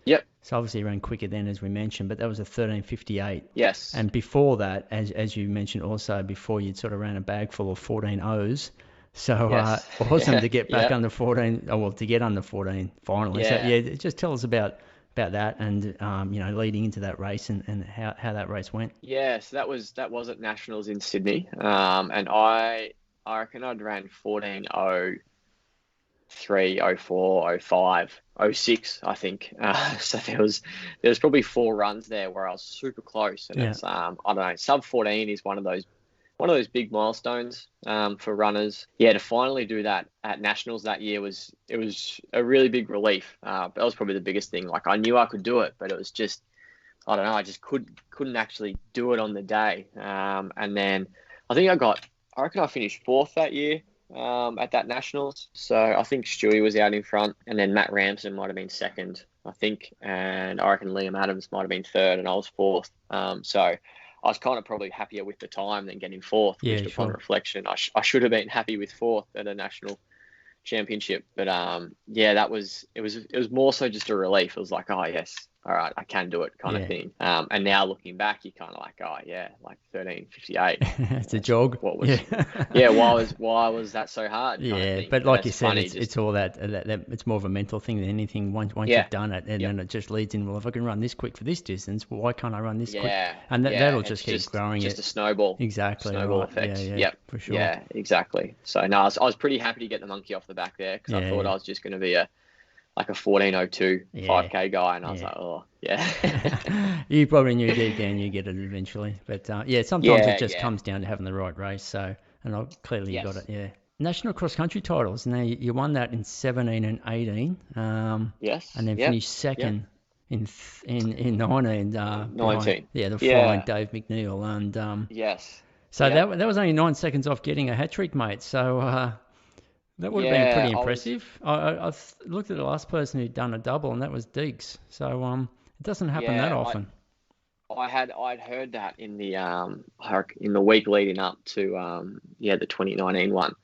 Yep. So obviously you ran quicker then, as we mentioned, but that was a 13:58. Yes. And before that, as you mentioned also, before you'd sort of ran a bag full of 14 O's. So awesome to get back under 14, to get under 14 finally. Yeah. So just tell us about that and leading into that race and how that race went. Yeah, so that was at Nationals in Sydney, and I reckon I'd ran 14:03, 04, 05, 06, I think. So there was probably 4 runs there where I was super close, and it's I don't know, sub 14 is one of those big milestones for runners. Yeah, to finally do that at Nationals that year was a really big relief. That was probably the biggest thing. Like I knew I could do it, but it was just, I don't know, I just couldn't actually do it on the day. And then I reckon I finished 4th that year at that Nationals. So I think Stewie was out in front, and then Matt Ramsden might have been 2nd, I think, and I reckon Liam Adams might have been 3rd, and I was 4th. So I was kind of probably happier with the time than getting 4th, which upon reflection, I should have been happy with 4th at a national championship. But it was more so just a relief. It was like, oh yes, all right, I can do it kind of thing. And now looking back, you're kind of like, oh yeah, like 13:58. It's a jog. What was? Why was that so hard? Yeah, but like you said, it's all that it's more of a mental thing than anything. Once you've done it, and then it just leads in. Well, if I can run this quick for this distance, well, why can't I run this quick? And that'll just keep growing. Just a snowball. Exactly. Snowball effect. Yeah, for sure. Yeah, exactly. So no, I was pretty happy to get the monkey off the back there, because I thought I was just going to be a 14:02 5K guy, and I was like, oh yeah. You probably knew deep down you get it eventually, but sometimes it just comes down to having the right race. So, and clearly you got it. Yeah. National cross country titles. Now you won that in 17 and 18. Yes. And then finished 2nd in 19. 19. The flying Dave McNeil, and yes. So that was only 9 seconds off getting a hat trick, mate. So. That would have been pretty impressive. I looked at the last person who'd done a double, and that was Deeks. So it doesn't happen that often. I'd heard that in the week leading up to the 2019 one.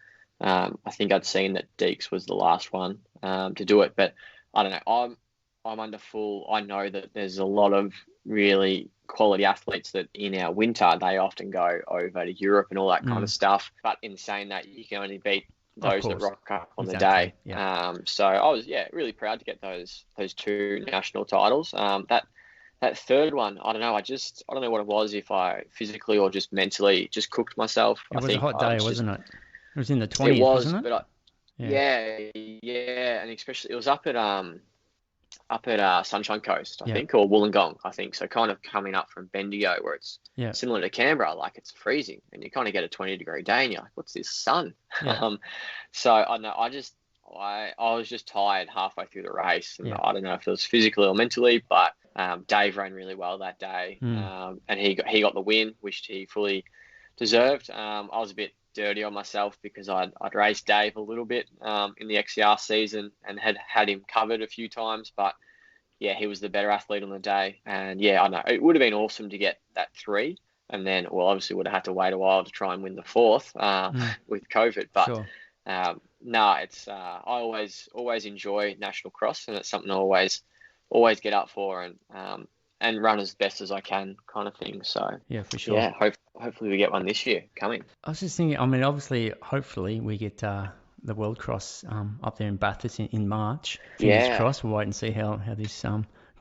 I think I'd seen that Deeks was the last one to do it, but I don't know. I'm under full. I know that there's a lot of really quality athletes that in our winter they often go over to Europe and all that kind of stuff. But in saying that, you can only beat those that rock up on the day. So I was really proud to get those 2 national titles. That 3rd one, I don't know. I don't know what it was, if I physically or just mentally just cooked myself. It was a hot day, wasn't it? It was in the 20s, wasn't it? But and especially it was up at Sunshine Coast, I think, or Wollongong, I think. So kind of coming up from Bendigo, where it's similar to Canberra, like it's freezing, and you kind of get a 20-degree day, and you're like, what's this sun? So I don't know. I was just tired halfway through the race, and I don't know if it was physically or mentally, but Dave ran really well that day, and he got the win, which he fully deserved. I was a bit dirty on myself because I'd raced Dave a little bit in the XCR season and had him covered a few times, but he was the better athlete on the day. And I know it would have been awesome to get that 3, and then obviously would have had to wait a while to try and win the 4th with COVID. But it's I always enjoy national cross, and it's something I always get up for and run as best as I can, kind of thing. So for sure. Hopefully we get one this year coming. I was just thinking, I mean, obviously, hopefully we get the World Cross up there in Bathurst in March. Fingers crossed. We'll wait and see how this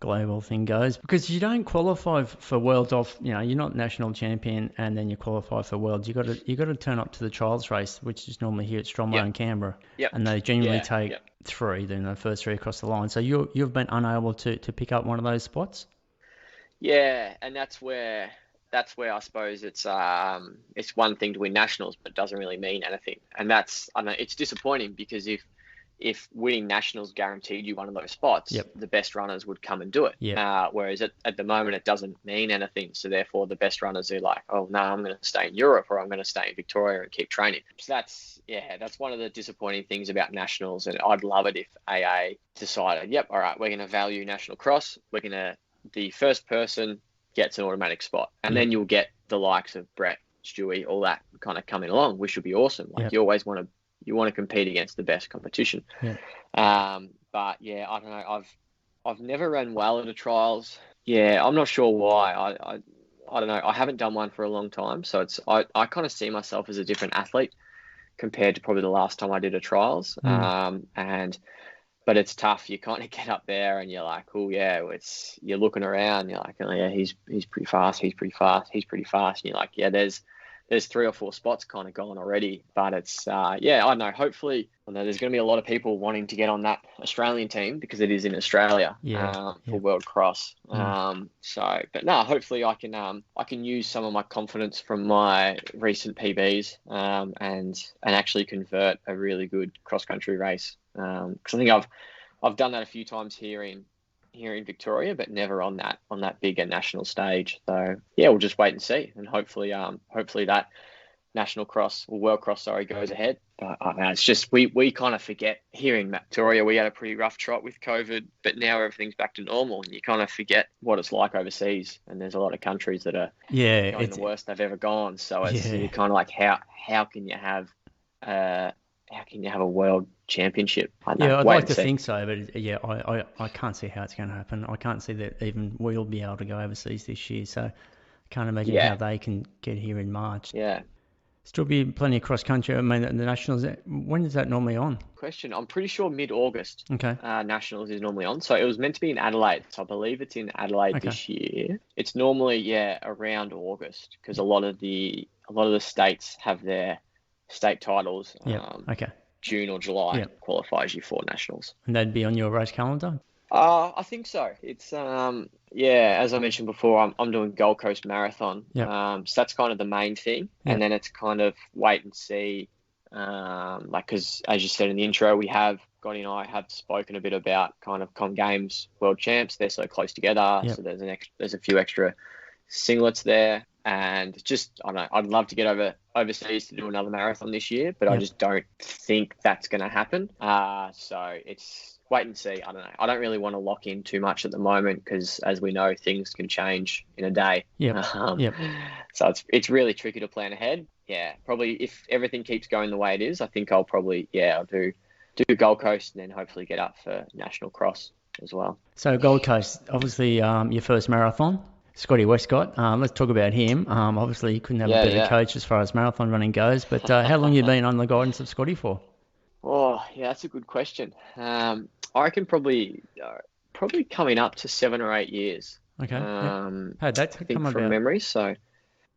global thing goes, because you don't qualify for Worlds off. You're not national champion and then you qualify for Worlds. You got to turn up to the trials race, which is normally here at Stromlo in Canberra, and they generally take 3, then the first 3 across the line. So you've been unable to pick up one of those spots. Yeah, and that's where that's where I suppose it's one thing to win nationals, but it doesn't really mean anything. And I know it's disappointing, because if winning nationals guaranteed you one of those spots, the best runners would come and do it. Whereas at the moment, it doesn't mean anything. So therefore, the best runners are like, oh, no, I'm going to stay in Europe, or I'm going to stay in Victoria and keep training. So that's one of the disappointing things about nationals. And I'd love it if AA decided, all right, we're going to value national cross. The first person gets an automatic spot. And then you'll get the likes of Brett, Stewie, all that kind of coming along, which would be awesome. Like you always want to compete against the best competition. But yeah, I don't know. I've never run well at the trials. Yeah, I'm not sure why. I don't know. I haven't done one for a long time, so I kind of see myself as a different athlete compared to probably the last time I did a trials. But it's tough. You kind of get up there and you're like, oh yeah, you're looking around. You're like, oh yeah, he's pretty fast. He's pretty fast. He's pretty fast. And you're like, yeah, there's 3 or 4 spots kind of gone already. But it's, I don't know. Hopefully, there's going to be a lot of people wanting to get on that Australian team, because it is in Australia for World Cross. But no, hopefully I can use some of my confidence from my recent PBs and actually convert a really good cross country race. Because I think I've done that a few times here in Victoria, but never on that bigger national stage. So yeah, we'll just wait and see, and hopefully that national cross or world cross, goes ahead. But it's just we kind of forget here in Victoria. We had a pretty rough trot with COVID, but now everything's back to normal, and you kind of forget what it's like overseas. And there's a lot of countries that are going the worst they've ever gone. So it's you're kind of like, how can you have a world championship? I'd like to think so, but I can't see how it's going to happen. I can't see that even we'll be able to go overseas this year, so I can't imagine how they can get here in March. Still be plenty of cross country. I mean, the nationals, when is that normally on? Question. I'm pretty sure mid-August. Okay. Nationals is normally on. So it was meant to be in Adelaide. So I believe it's in Adelaide this year. It's normally around August, because a lot of the states have their state titles. June or July qualifies you for nationals. And that'd be on your race calendar? I think so. It's as I mentioned before, I'm doing Gold Coast Marathon. So that's kind of the main thing, and then it's kind of wait and see. Because as you said in the intro, Gotti and I have spoken a bit about kind of Com Games World Champs. They're so close together, so there's a few extra singlets there. And just, I don't know, I'd love to get overseas to do another marathon this year, but I just don't think that's going to happen. So it's wait and see. I don't know. I don't really want to lock in too much at the moment, because as we know, things can change in a day. So it's really tricky to plan ahead. Yeah, probably if everything keeps going the way it is, I think I'll probably, I'll do Gold Coast and then hopefully get up for National Cross as well. So Gold Coast, obviously your first marathon. Scotty Westcott, let's talk about him. Obviously, you couldn't have a better coach as far as marathon running goes, but how long have you been on the guidance of Scotty for? Oh, yeah, that's a good question. I reckon probably coming up to 7 or 8 years. Okay. How'd that come about? From memory, so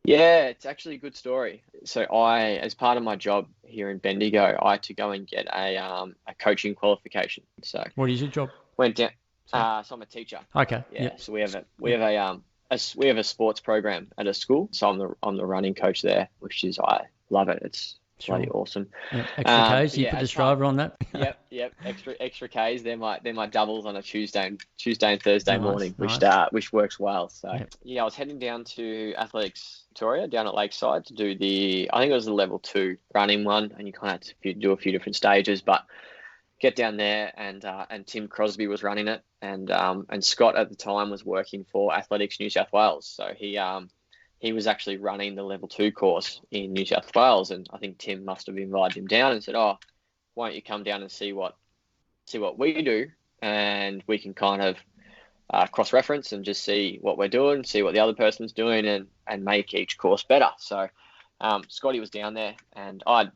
yeah, it's actually a good story. So as part of my job here in Bendigo, I had to go and get a coaching qualification. So what is your job? Went down. So I'm a teacher. Okay. Yeah. So we have a sports program at a school. So I'm the running coach there, which is, I love it. It's bloody awesome. Extra Ks, you put the Strava on that? Yep. Extra Ks. They're my doubles on a Tuesday and Thursday morning, which works well. So I was heading down to Athletics Victoria down at Lakeside to do I think it was the level 2 running one, and you kind of had to do a few different stages, but get down there and Tim Crosby was running it, and Scott at the time was working for Athletics New South Wales, so he was actually running the level 2 course in New South Wales, and I think Tim must have invited him down and said, "Oh, why don't you come down and see what we do, and we can kind of cross-reference and just see what we're doing, see what the other person's doing, and make each course better." So Scotty was down there, and I'd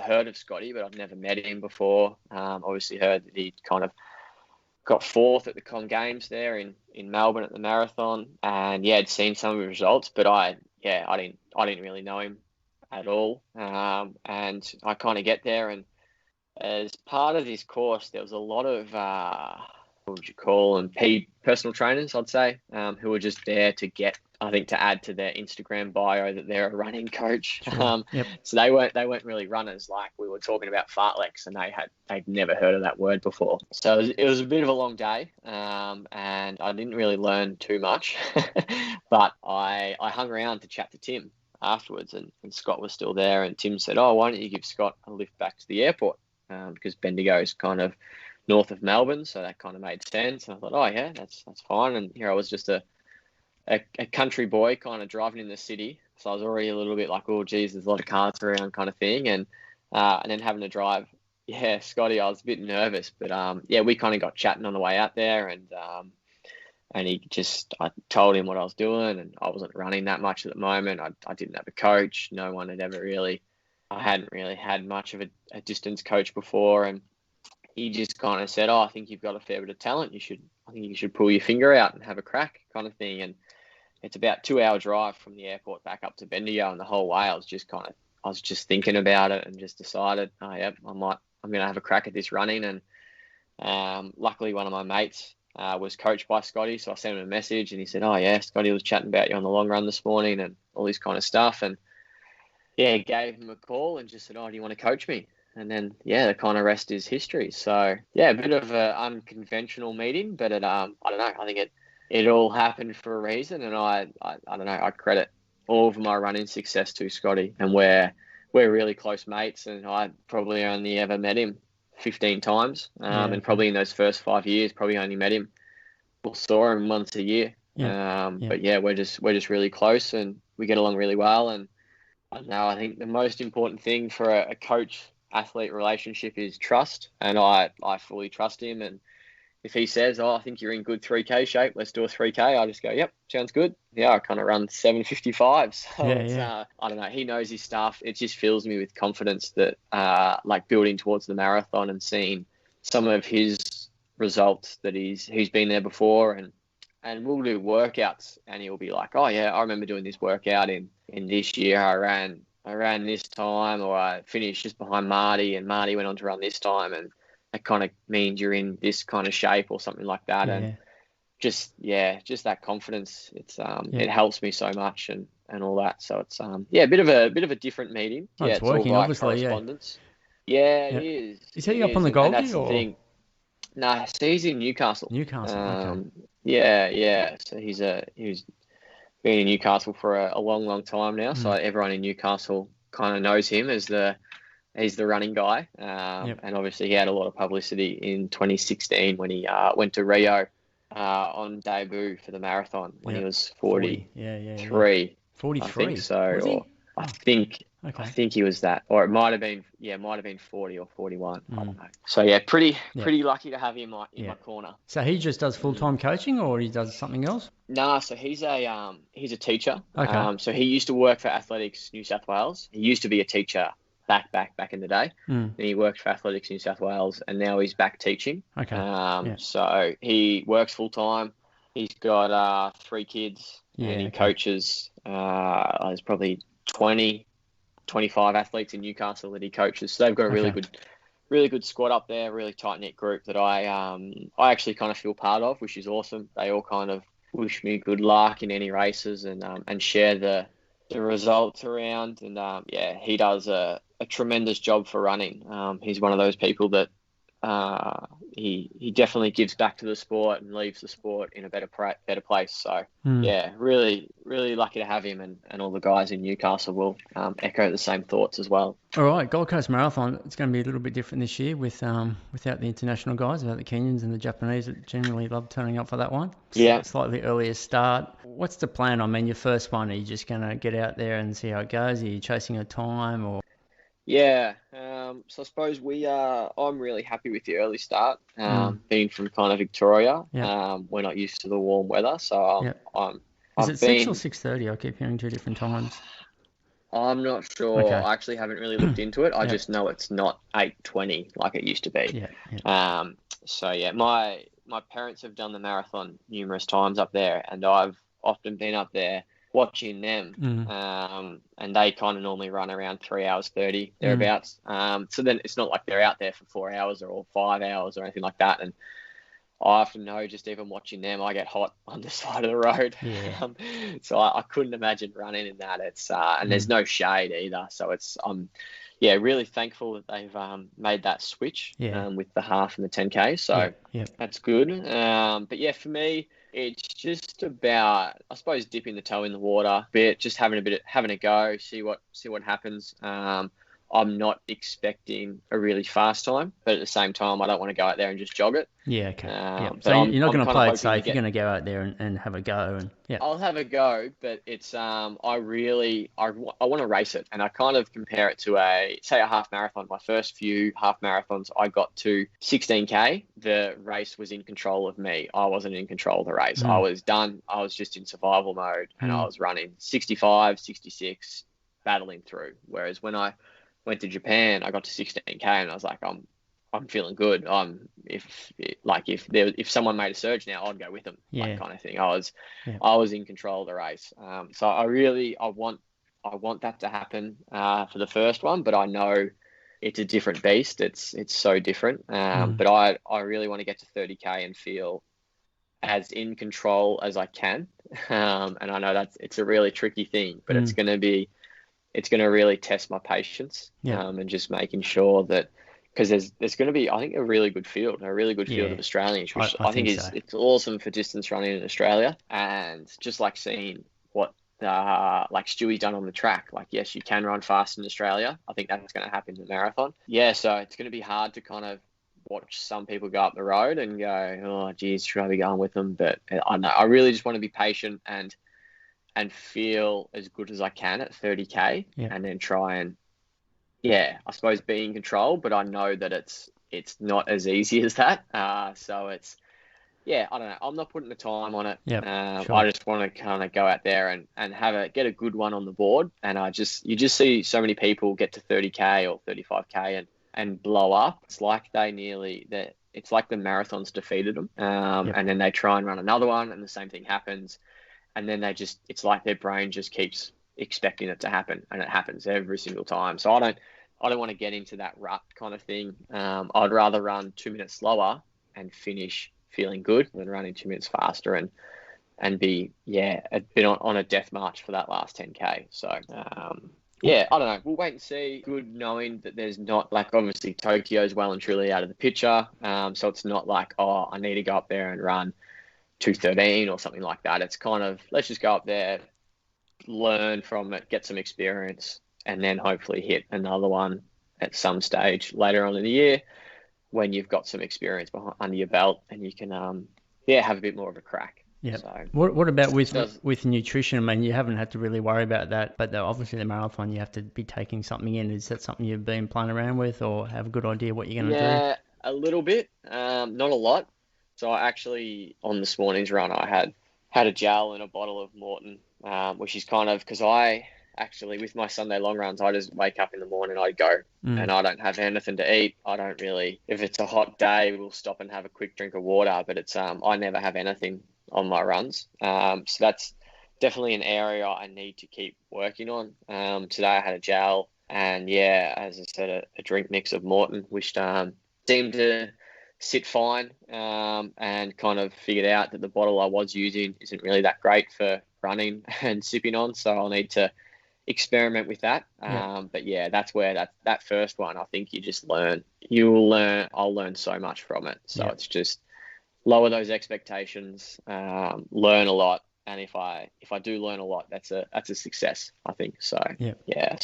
heard of Scotty, but I'd never met him before. Obviously heard that he kind of got 4th at the Com Games there in Melbourne at the marathon, and I'd seen some of his results, but I didn't really know him at all. And I kind of get there, and as part of this course, there was a lot of what would you call them, personal trainers, I'd say, who were just there to get I think to add to their Instagram bio that they're a running coach. Sure. Yep. So they weren't really runners. Like we were talking about fartleks, and they'd never heard of that word before. So it was a bit of a long day, and I didn't really learn too much. But I hung around to chat to Tim afterwards, and Scott was still there, and Tim said, "Oh, why don't you give Scott a lift back to the airport?" Because Bendigo is kind of north of Melbourne, so that kind of made sense. And I thought, oh yeah, that's fine. And here I was, just a country boy kind of driving in the city, so I was already a little bit like, oh geez, there's a lot of cars around kind of thing, and then having to drive. Yeah, Scotty, I was a bit nervous, but yeah, we kind of got chatting on the way out there, and I told him what I was doing, and I wasn't running that much at the moment. I didn't have a coach. No one had ever really. I hadn't really had much of a distance coach before, and he just kind of said, "Oh, I think you've got a fair bit of talent. I think you should pull your finger out and have a crack," kind of thing. And it's about 2 hour drive from the airport back up to Bendigo, and the whole way I was just thinking about it, and just decided, oh yeah, I'm going to have a crack at this running. And luckily one of my mates was coached by Scotty, so I sent him a message, and he said, "Oh yeah, Scotty was chatting about you on the long run this morning," and all this kind of stuff. And yeah, gave him a call and just said, "Oh, do you want to coach me?" And then, yeah, the kind of rest is history. So, yeah, a bit of an unconventional meeting, but I don't know. I think it all happened for a reason, and I don't know. I credit all of my running success to Scotty, and we're really close mates, and I probably only ever met him 15 times, and probably in those first 5 years, probably only met him or saw him once a year. But yeah, we're just really close, and we get along really well. And I don't know, I think the most important thing for a coach-athlete relationship is trust, and I fully trust him. And if he says, "Oh, I think you're in good 3K shape, let's do a 3K," I just go, "Yep, sounds good." Yeah, I kind of run 7:55, so I don't know. He knows his stuff. It just fills me with confidence that, like building towards the marathon and seeing some of his results that he's been there before, and we'll do workouts, and he'll be like, "Oh yeah, I remember doing this workout in this year. I ran this time, or I finished just behind Marty, and Marty went on to run this time, and that kind of means you're in this kind of shape," or something like that. And just that confidence. It helps me so much, and all that. So it's a bit of a different meeting. Oh, it's working, all obviously. Correspondence. Yeah, it is. Is he up on the Goldie? That's the thing. No, so he's in Newcastle. Okay. Yeah. So he's been in Newcastle for a long time now. So everyone in Newcastle kind of knows him as he's the running guy. And obviously he had a lot of publicity in 2016 when he went to Rio on debut for the marathon when he was 43. 43. I think so. Was he? I think he was that, or it might have been 40 or 41. I don't know. So yeah, pretty lucky to have him in my corner. So he just does full-time coaching, or he does something else? Nah, so he's a teacher. Okay. So he used to work for Athletics New South Wales. He used to be a teacher back in the day. Then he worked for Athletics New South Wales, and now he's back teaching. Okay. So he works full-time. He's got 3 kids, and he coaches. There's probably 25 athletes in Newcastle that he coaches. So they've got a really good squad up there, really tight-knit group that I actually kind of feel part of, which is awesome. They all kind of wish me good luck in any races, and share the results around. And he does a tremendous job for running. He's one of those people that he definitely gives back to the sport and leaves the sport in a better place. So really lucky to have him, and all the guys in Newcastle will echo the same thoughts as well. All right, Gold Coast Marathon, it's going to be a little bit different this year without the international guys, without the Kenyans and the Japanese that generally love turning up for that one. Slightly earlier start. What's the plan? I mean, your first one, are you just going to get out there and see how it goes? Are you chasing a time, or? Yeah, so I suppose I'm really happy with the early start, being from kind of Victoria. We're not used to the warm weather, so Is it 6 or 6:30? I keep hearing 2 different times. I'm not sure. Okay. I actually haven't really looked into it. I just know it's not 8:20 like it used to be. My parents have done the marathon numerous times up there, and I've often been up there watching them, and they kind of normally run around 3 hours 30 thereabouts. So then it's not like they're out there for 4 hours or 5 hours or anything like that. And I often know just even watching them, I get hot on the side of the road. Yeah. So I couldn't imagine running in that. It's and there's no shade either. So it's really thankful that they've made that switch with the half and the 10K. So that's good. But yeah, for me, it's just about, I suppose, dipping the toe in the water a bit, just having a go, see what happens. I'm not expecting a really fast time, but at the same time, I don't want to go out there and just jog it. Yeah, okay. So you're not going to play it safe. You're going to go out there and have a go. And I'll have a go, but it's I want to race it, and I kind of compare it to a half marathon. My first few half marathons, I got to 16K. The race was in control of me. I wasn't in control of the race. I was done. I was just in survival mode, and I was running 65, 66, battling through. Whereas when I went to Japan, I got to 16K, and I was like, I'm feeling good. If someone made a surge now, I'd go with them. That kind of thing. I was in control of the race. So I want that to happen for the first one, but I know it's a different beast. It's so different. But I really want to get to 30K and feel as in control as I can. And I know it's a really tricky thing, but it's going to really test my patience. And just making sure that, because there's going to be, I think, a really good field of Australians, which I think is it's awesome for distance running in Australia. And just like seeing what like Stewie's done on the track, like, yes, you can run fast in Australia. I think that's going to happen in the marathon. So it's going to be hard to kind of watch some people go up the road and go, oh, geez, should I be going with them? But I don't know. I really just want to be patient and feel as good as I can at 30K, and then try and, I suppose, be in control. But I know that it's not as easy as that. So it's, I don't know. I'm not putting the time on it. Sure. I just want to kind of go out there and get a good one on the board. And you just see so many people get to 30K or 35K and blow up. It's like it's like the marathon's defeated them. And then they try and run another one, and the same thing happens. And then it's like their brain just keeps expecting it to happen, and it happens every single time. So I don't want to get into that rut kind of thing. I'd rather run 2 minutes slower and finish feeling good than running 2 minutes faster and be a bit on a death march for that last 10K. So I don't know. We'll wait and see. Good knowing that there's not, like, obviously Tokyo's well and truly out of the picture. So it's not like, oh, I need to go up there and run 2:13 or something like that. It's kind of, let's just go up there, learn from it, get some experience, and then hopefully hit another one at some stage later on in the year when you've got some experience under your belt, and you can have a bit more of a crack. So, what about with nutrition? I mean, you haven't had to really worry about that, but obviously the marathon, you have to be taking something in. Is that something you've been playing around with, or have a good idea what you're going to do? Yeah, a little bit, not a lot. So I actually, on this morning's run, I had a gel and a bottle of Morton, which is kind of, because I actually, with my Sunday long runs, I just wake up in the morning, I go, and I don't have anything to eat. I don't really, if it's a hot day, we'll stop and have a quick drink of water, but it's, I never have anything on my runs. So that's definitely an area I need to keep working on. Today I had a gel and as I said, a drink mix of Morton, which seemed to sit fine, and kind of figured out that the bottle I was using isn't really that great for running and sipping on, so I'll need to experiment with that. But that's where that first one, I think you just learn. I'll learn so much from it. So it's just lower those expectations, learn a lot, and if I do learn a lot, that's a success, I think. So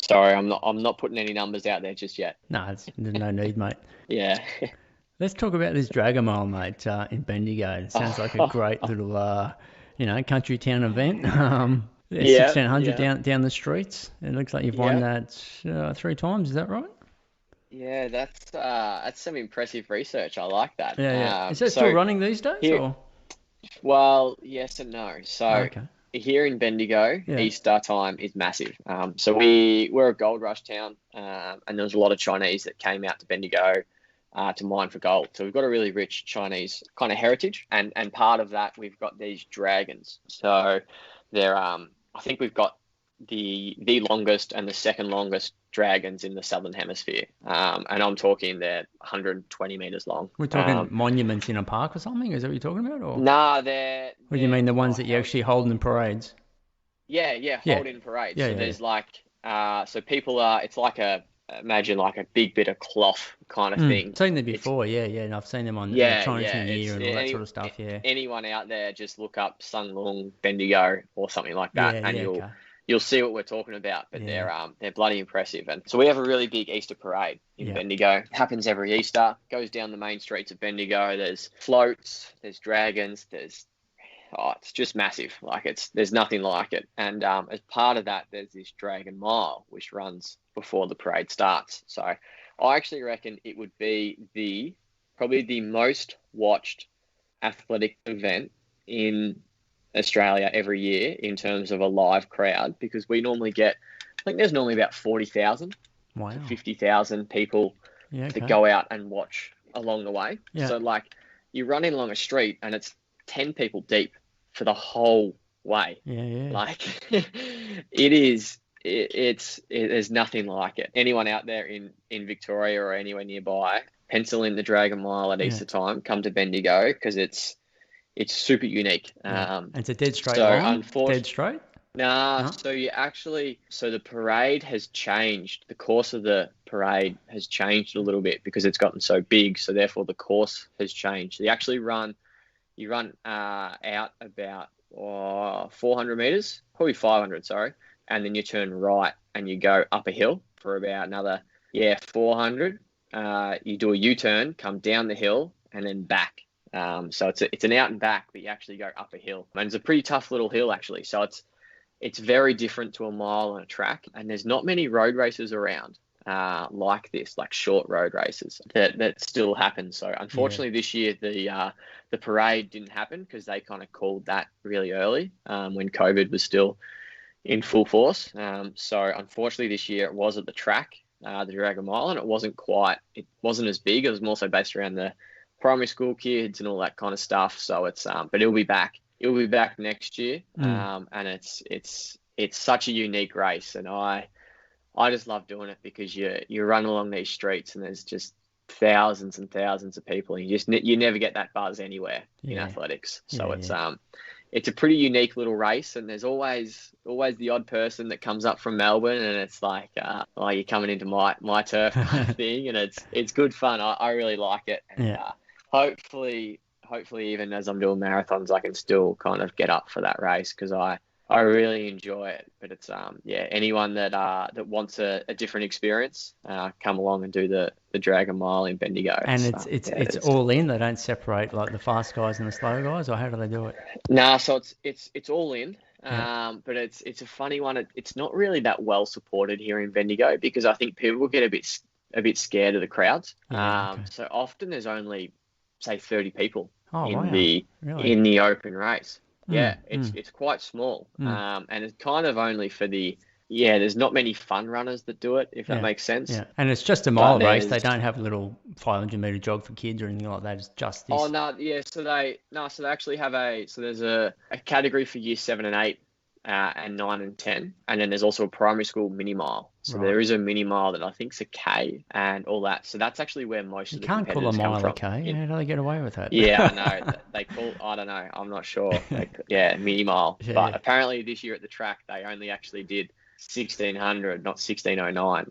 sorry, I'm not putting any numbers out there just yet. No, there's no need, mate. Let's talk about this Dragon Mile, mate, in Bendigo. It sounds like a great little, country town event. 1,600 down the streets. It looks like you've won that 3 times. Is that right? Yeah, that's some impressive research. I like that. Is that still running these days? Or? Well, yes and no. So here in Bendigo, Easter time is massive. So we're a gold rush town, and there was a lot of Chinese that came out to Bendigo to mine for gold. So we've got a really rich Chinese kind of heritage, and part of that, we've got these dragons. So they're I think we've got the longest and the second longest dragons in the Southern Hemisphere. And I'm talking they're 120 meters long. We're talking monuments in a park or something? Is that what you're talking about? Or? Nah, Or do you mean the ones that you actually hold in parades? Yeah, hold in parades. Yeah, so yeah, there's like, so people are, it's like imagine like a big bit of cloth kind of thing. I've seen them before, and I've seen them on Chinese New Year and all that sort of stuff, Anyone out there, just look up Sun Lung Bendigo or something like that, and you'll see what we're talking about. But they're bloody impressive. And so we have a really big Easter parade in Bendigo. It happens every Easter. Goes down the main streets of Bendigo. There's floats, there's dragons, it's just massive. Like there's nothing like it. And as part of that, there's this Dragon Mile, which runs before the parade starts. So I actually reckon it would be probably the most watched athletic event in Australia every year in terms of a live crowd, because we normally get, I think there's normally about 40,000 to 50,000 people that go out and watch along the way. So like you're running along a street and it's 10 people deep for the whole way. Like there's nothing like it. Anyone out there in Victoria or anywhere nearby, pencil in the Dragon Mile at Easter time, come to Bendigo, because it's super unique. And it's a dead straight line? Dead straight? Nah, so the parade has changed. The course of the parade has changed a little bit because it's gotten so big. So therefore the course has changed. So you run out about 400 meters, probably 500, sorry. And then you turn right and you go up a hill for about another, 400. You do a U-turn, come down the hill and then back. So it's an out and back, but you actually go up a hill. And it's a pretty tough little hill, actually. So it's very different to a mile on a track. And there's not many road races around like this, like short road races that still happen. So unfortunately this year the parade didn't happen because they kind of called that really early when COVID was still in full force. So unfortunately this year it was at the track, the Dragon Mile, and it wasn't as big. It was more so based around the primary school kids and all that kind of stuff. So it's but it'll be back. It'll be back next year. And it's such a unique race, and I just love doing it because you run along these streets and there's just thousands and thousands of people, and you never get that buzz anywhere in athletics. So it's a pretty unique little race, and there's always the odd person that comes up from Melbourne, and it's like, you're coming into my turf kind of thing, and it's good fun. I really like it. And, hopefully even as I'm doing marathons, I can still kind of get up for that race, because I really enjoy it. But it's anyone that wants a different experience, come along and do the Dragon Mile in Bendigo. And it's all in. They don't separate like the fast guys and the slow guys, or how do they do it? Nah, so it's all in. But it's a funny one. It's not really that well supported here in Bendigo, because I think people get a bit scared of the crowds. So often there's only, say, 30 people in the open race. It's quite small. And it's kind of only for there's not many fun runners that do it, if that makes sense. Yeah, and it's just a mile race. They don't have a little 500-meter jog for kids or anything like that. It's just this. Oh, no, yeah. So they actually have there's a category for year 7 and 8, and 9 and 10. And then there's also a primary school mini mile. So there is a mini mile that I think's a K and all that. So that's actually where most of the competitors come from. You can't call a mile a K. How do they get away with that? Yeah, I know. I don't know. I'm not sure. Mini mile. Yeah, but apparently this year at the track, they only actually did 1,600, not 1,609.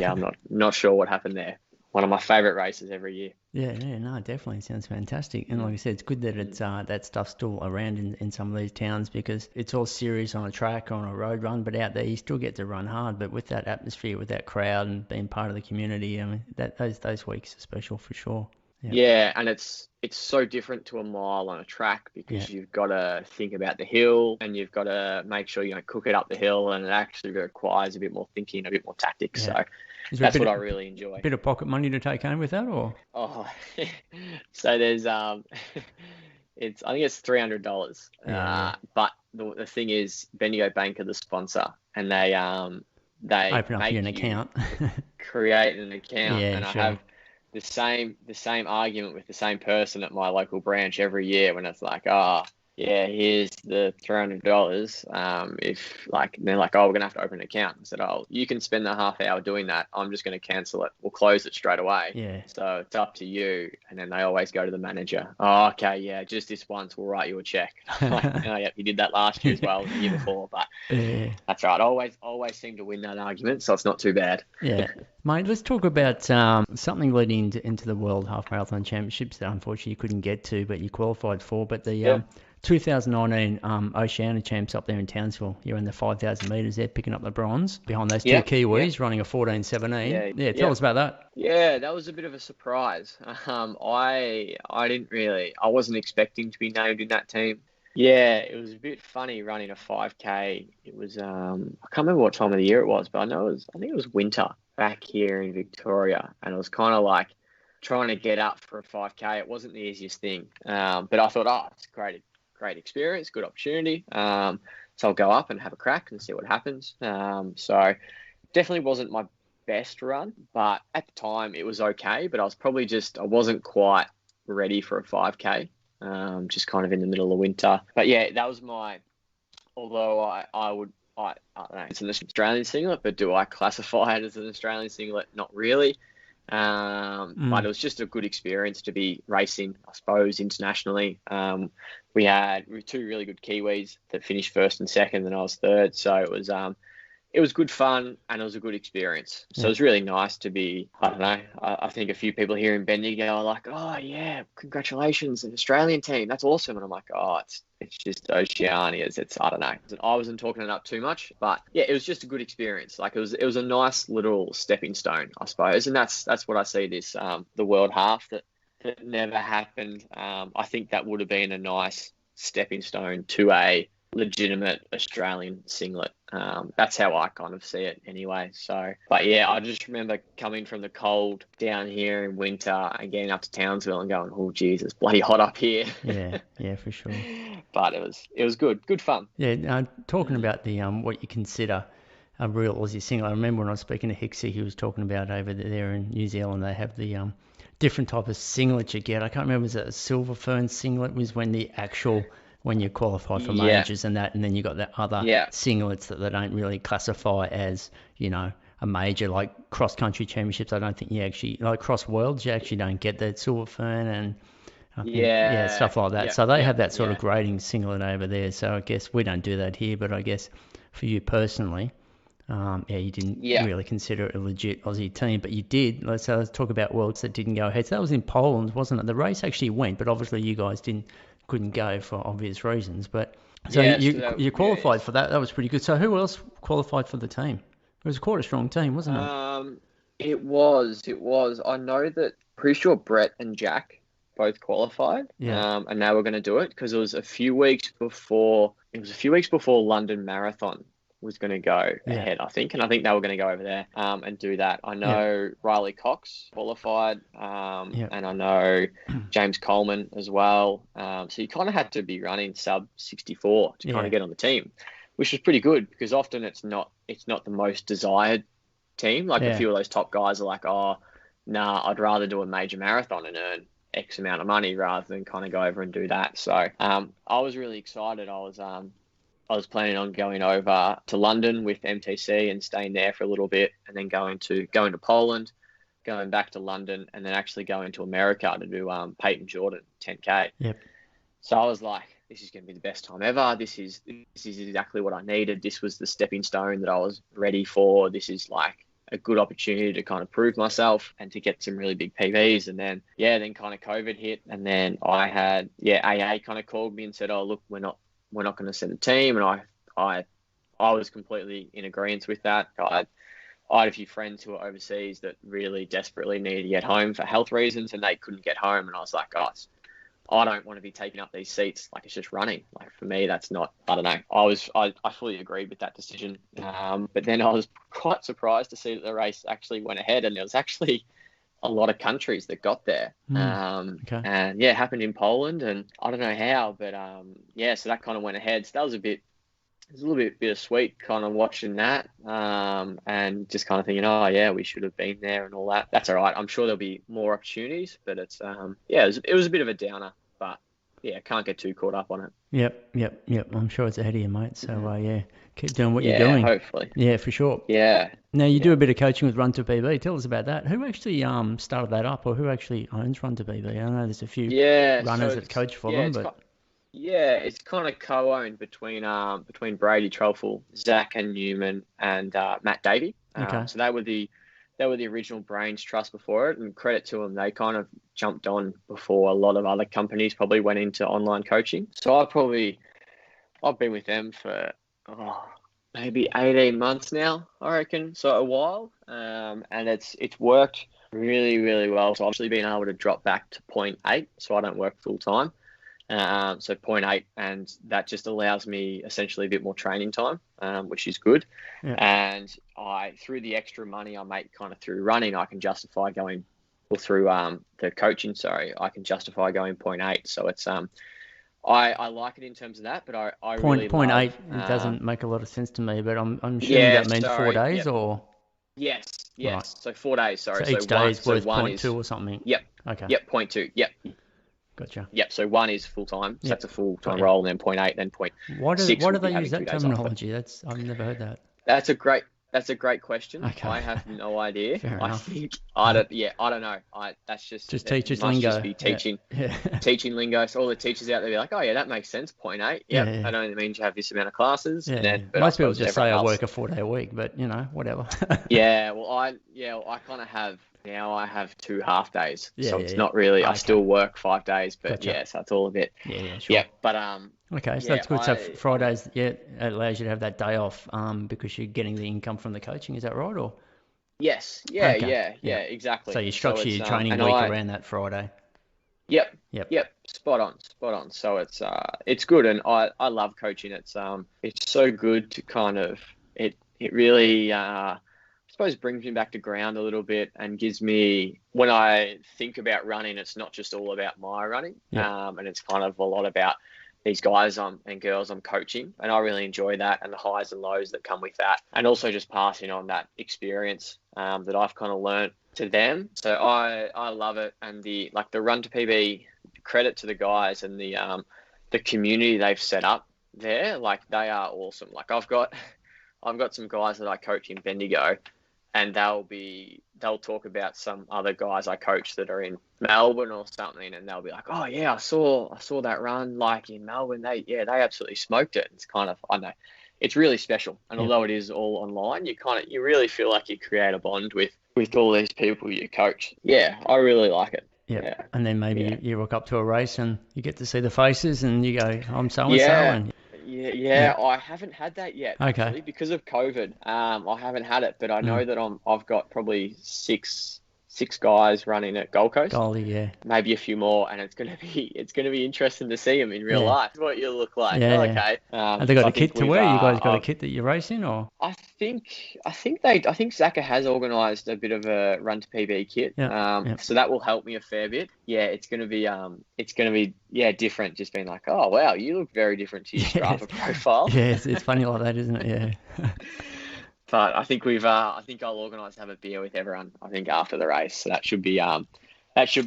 I'm not sure what happened there. One of my favourite races every year. No, definitely sounds fantastic. And like I said, it's good that it's that stuff's still around in some of these towns, because it's all serious on a track or on a road run, but out there you still get to run hard. But with that atmosphere, with that crowd and being part of the community, I mean, those weeks are special for sure. Yeah, and it's so different to a mile on a track, because you've got to think about the hill, and you've got to make sure you don't cook it up the hill, and it actually requires a bit more thinking, a bit more tactics. So that's what I really enjoy. A bit of pocket money to take home with that, or? Oh, so there's I think it's $300. But the thing is, Bendigo Bank are the sponsor, and they open up you an account, create an account, and I have the same argument with the same person at my local branch every year, when it's like, yeah, here's the $300. If like, and they're like, oh, we're gonna have to open an account. I said, oh, you can spend the half hour doing that. I'm just gonna cancel it. We'll close it straight away. Yeah. So it's up to you. And then they always go to the manager. Oh, okay, yeah, just this once, we'll write you a check. Like, oh, yeah, you did that last year as well, the year before, but that's right. Always seem to win that argument, so it's not too bad. Yeah. Mate, let's talk about something leading into the World Half Marathon Championships that unfortunately you couldn't get to, but you qualified for. But the 2019 Oceania Champs up there in Townsville, you're in the 5,000 metres there, picking up the bronze behind those two Kiwis, running a 14:17. Tell us about that. Yeah, that was a bit of a surprise. I wasn't expecting to be named in that team. Yeah, it was a bit funny running a 5K. It was I can't remember what time of the year it was, but I think it was winter back here in Victoria, and it was kind of like trying to get up for a 5K. It wasn't the easiest thing, but I thought, it's a great experience, good opportunity. So I'll go up and have a crack and see what happens. So definitely wasn't my best run, but at the time it was okay. But I wasn't quite ready for a 5K. Just kind of in the middle of winter. But yeah, that was although I don't know, it's an Australian singlet, but do I classify it as an Australian singlet? Not really. But it was just a good experience to be racing, I suppose, internationally. We had two really good Kiwis that finished first and second, and I was third. So it was good fun, and it was a good experience. So it was really nice to be, I don't know, I think a few people here in Bendigo are like, oh, yeah, congratulations, an Australian team. That's awesome. And I'm like, oh, it's just Oceania. I don't know. I wasn't talking it up too much, but yeah, it was just a good experience. Like it was a nice little stepping stone, I suppose. And that's what I see this, the World Half that never happened. I think that would have been a nice stepping stone to a legitimate Australian singlet. That's how I kind of see it anyway. So, but yeah, I just remember coming from the cold down here in winter and getting up to Townsville and going, oh, geez, it's bloody hot up here. Yeah, for sure. But it was good fun. Yeah, talking about the what you consider a real Aussie singlet. I remember when I was speaking to Hicksy, he was talking about over there in New Zealand, they have the different type of singlet you get. I can't remember, was it a silver fern singlet was when you qualify for majors and that, and then you got the other singlets that they don't really classify as, a major, like cross-country championships. I don't think you actually, like cross worlds, you actually don't get that silver fern and stuff like that. So they have that sort of grading singlet over there. So I guess we don't do that here, but I guess for you personally, you didn't really consider it a legit Aussie team, but you did. Let's talk about worlds that didn't go ahead. So that was in Poland, wasn't it? The race actually went, but obviously you guys couldn't go for obvious reasons. But so you qualified for that. That was pretty good. So who else qualified for the team? It was quite a strong team, wasn't it? It was. I know that pretty sure Brett and Jack both qualified. And they were going to do it because it was a few weeks before London Marathon was going to go ahead, I think. And I think they were going to go over there and do that. I know Riley Cox qualified and I know James Coleman as well. So you kind of had to be running sub 64 to kind of get on the team, which was pretty good because often it's not the most desired team. Like a few of those top guys are like, oh, nah, I'd rather do a major marathon and earn X amount of money rather than kind of go over and do that. So I was really excited. I was planning on going over to London with MTC and staying there for a little bit and then going to Poland, going back to London and then actually going to America to do Peyton Jordan 10K. Yep. So I was like, this is going to be the best time ever. This is exactly what I needed. This was the stepping stone that I was ready for. This is like a good opportunity to kind of prove myself and to get some really big PBs. And then kind of COVID hit. And then I had, AA kind of called me and said, oh, look, we're not going to send a team. And I was completely in agreement with that. I had a few friends who were overseas that really desperately needed to get home for health reasons and they couldn't get home. And I was like, guys, I don't want to be taking up these seats. Like it's just running. Like for me, that's not, I don't know. I fully agreed with that decision. But then I was quite surprised to see that the race actually went ahead and there was actually a lot of countries that got there. And it happened in Poland and I don't know how, but so that kind of went ahead. So that was a little bit bittersweet kind of watching that and just kind of thinking, oh yeah, we should have been there and all that. That's all right. I'm sure there'll be more opportunities, but it's it was a bit of a downer, but can't get too caught up on it. Yep. I'm sure it's ahead of you, mate. So yeah, keep doing what you're Yeah, doing. hopefully. Yeah, for sure. Yeah. Now you do a bit of coaching with Run to PB. Tell us about that. Who actually started that up, or who actually owns Run to PB? I know there's a few runners that coach for them, but it's kind of co-owned between Brady Trelfall, Zach and Newman, and Matt Davey. Okay. So they were the original brains trust before it, and credit to them, they kind of jumped on before a lot of other companies probably went into online coaching. So I've been with them for maybe 18 months now, I reckon. So a while, and it's worked really, really well. So I've actually been able to drop back to 0.8, so I don't work full time. So 0.8, and that just allows me essentially a bit more training time, which is good. Yeah. And through the extra money I make kind of through running, I can justify going, or through the coaching, I can justify going 0.8. So it's I like it in terms of that, but I really 0.8. It doesn't make a lot of sense to me, but I'm assuming that means 4 days, or yes. Right. So 4 days. Sorry. So each day is worth 0.2 or something. Yep. Okay. Yep. 0.2. Yep. Gotcha. Yep. So 1 is full time. So that's a full time role, and then 0.8, then 0.6. Why do they use that terminology? I've never heard that. That's a great question. Okay. I have no idea. Fair enough. I don't know. That's just teachers lingo. Just be teaching, teaching lingo. So all the teachers out there be like, oh yeah, that makes sense. 0.8. Yep. Yeah. That only means you have this amount of classes. Yeah. But most people just say I work a 4-day week, but whatever. Yeah. Well, I kind of have. Now I have 2 half days, so it's not really. Okay. I still work 5 days, but so it's all a bit. Yeah, sure. Yeah, but okay, so that's good. So Fridays, it allows you to have that day off, because you're getting the income from the coaching. Is that right, or? Yes. Yeah. Okay. Yeah. Exactly. So you structure your training week around that Friday. Yep. Spot on. So it's good, and I love coaching. It's so good to kind of it really I suppose brings me back to ground a little bit, and gives me, when I think about running, it's not just all about my running, and it's kind of a lot about these guys and girls I'm coaching, and I really enjoy that, and the highs and lows that come with that, and also just passing on that experience that I've kind of learnt to them. So I love it, and the Run to PB, credit to the guys and the community they've set up there. Like, they are awesome. Like, I've got some guys that I coach in Bendigo, and they'll talk about some other guys I coach that are in Melbourne or something, and they'll be like, oh yeah, I saw that run like in Melbourne. They absolutely smoked it. It's kind of, I know, it's really special. And although it is all online, you really feel like you create a bond with all these people you coach. Yeah, I really like it. Yeah. And then maybe you rock up to a race and you get to see the faces, and you go, I'm so-and-so. And Yeah, I haven't had that yet. Okay. Actually, because of COVID, I haven't had it, but I know that I've got probably six guys running at Gold Coast. Goldie, yeah. Maybe a few more, and it's gonna be interesting to see them in real life. What you look like. Yeah. Okay. Have they got a kit to wear? You guys got a kit that you're racing, or? I think Zaka has organised a bit of a Run to PB kit. So that will help me a fair bit. Yeah, it's gonna be different. Just being like, oh wow, you look very different to your Strava profile. Yeah, it's funny like that, isn't it? Yeah. But I think I'll organise to have a beer with everyone, I think, after the race. So that should be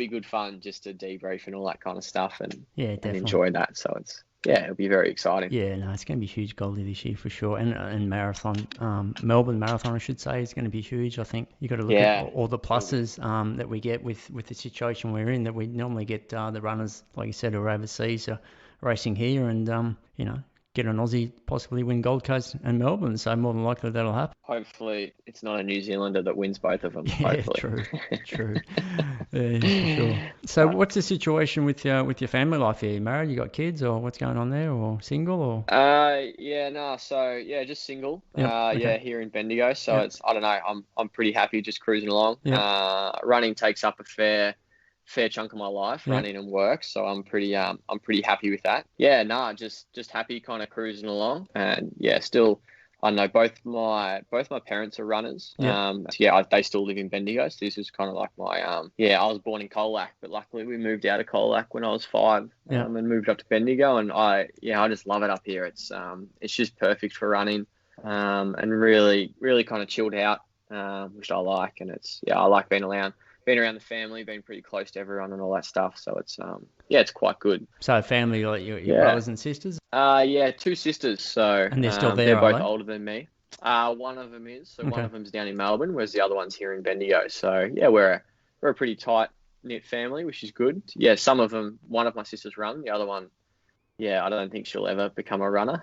good fun, just to debrief and all that kind of stuff, and enjoy that. So it'll be very exciting. Yeah, no, it's going to be huge, Goldie, this year for sure. And marathon, Melbourne Marathon, I should say, is going to be huge. I think you got to look at all the pluses that we get with the situation we're in, that we normally get the runners, like you said, who are overseas, racing here, and get an Aussie possibly win Gold Coast and Melbourne, so more than likely that'll happen. Hopefully it's not a New Zealander that wins both of them. Yeah, hopefully. True. Yeah, for sure. So what's the situation with your family life here? You married? You got kids, or what's going on there, or single, or? Just single. Here in Bendigo. So it's, I don't know, I'm pretty happy just cruising along. Running takes up a fair chunk of my life, running and work, so I'm pretty happy with that. Just happy kind of cruising along, and still, I know both my parents are runners. They still live in Bendigo, so this is kind of like my I was born in Colac, but luckily we moved out of Colac when I was 5 and moved up to Bendigo, and I just love it up here. It's just perfect for running, and really kind of chilled out, which I like, and I like being been around the family, been pretty close to everyone and all that stuff. So it's it's quite good. So family, like your brothers and sisters? Yeah, 2 sisters. So and they're still there, they're both are they? older than me. One of them is. So one of them's down in Melbourne, whereas the other one's here in Bendigo. So yeah, we're a pretty tight knit family, which is good. Yeah, some of them. One of my sisters run. The other one, yeah, I don't think she'll ever become a runner.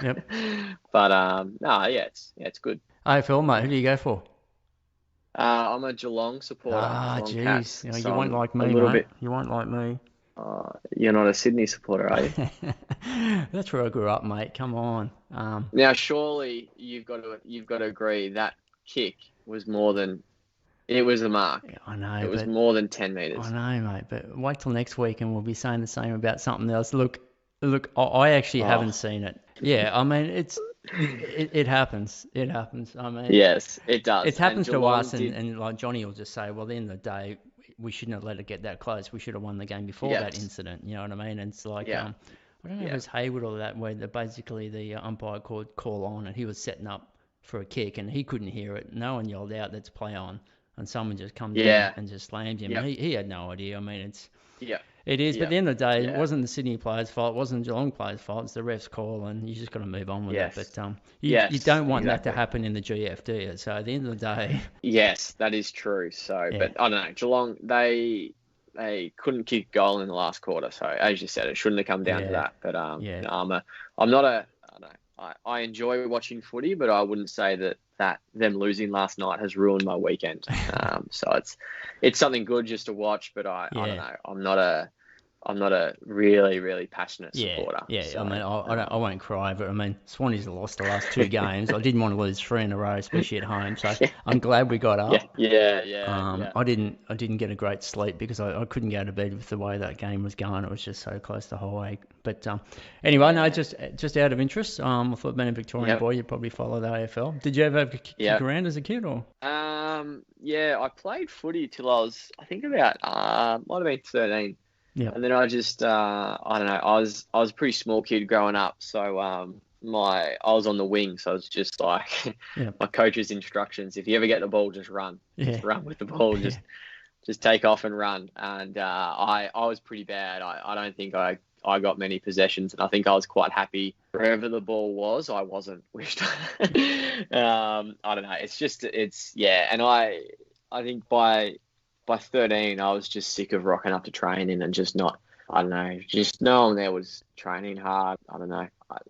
Yep. But it's good. AFL, mate, who do you go for? I'm a Geelong supporter. Jeez. You, know, so you won't like me, mate. You won't like me. You're not a Sydney supporter, are you? That's where I grew up, mate. Come on. Now, surely you've got to agree that kick was more than. It was a mark. I know. It was more than 10 metres. I know, mate. But wait till next week and we'll be saying the same about something else. Look. I actually haven't seen it. Yeah, I mean, it happens. It happens. I mean, yes, it does. It happens to us, and like Johnny will just say, well, at the end of the day, we shouldn't have let it get that close. We should have won the game before that incident. You know what I mean? And it's like, I don't know if it was Hayward or that, where basically the umpire call on, and he was setting up for a kick, and he couldn't hear it. No one yelled out, "Let's play on," and someone just comes in and just slammed him. He had no idea. I mean, it's. Yeah. It is, but at the end of the day, it wasn't the Sydney players' fault, it wasn't the Geelong players' fault, it's the ref's call, and you just got to move on with it. But you don't want that to happen in the GF, do you? So at the end of the day... Yes, that is true. So, but I don't know, Geelong, they couldn't kick a goal in the last quarter, so as you said, it shouldn't have come down to that. But I'm not a... I don't know, I enjoy watching footy, but I wouldn't say that them losing last night has ruined my weekend. So it's something good just to watch, but I don't know. I'm not a really, really passionate supporter. Yeah, so, I mean, I won't cry, but I mean, Swanee's lost the last 2 games. I didn't want to lose 3 in a row, especially at home. So I'm glad we got up. I didn't get a great sleep because I couldn't go to bed with the way that game was going. It was just so close to whole week. But anyway, no, just out of interest, I thought being a Victorian boy, you'd probably follow the AFL. Did you ever have a kick around as a kid, or? I played footy till I was, I think about, might have been 13. Yeah. And then I just, I don't know, I was a pretty small kid growing up, so I was on the wing, so it's just like my coach's instructions: if you ever get the ball, just run, just run with the ball, just take off and run. And I was pretty bad. I don't think I got many possessions, and I think I was quite happy wherever the ball was. I wasn't, which I don't know. And I think by 13, I was just sick of rocking up to training and just not, I don't know, just no one there was training hard. I don't know.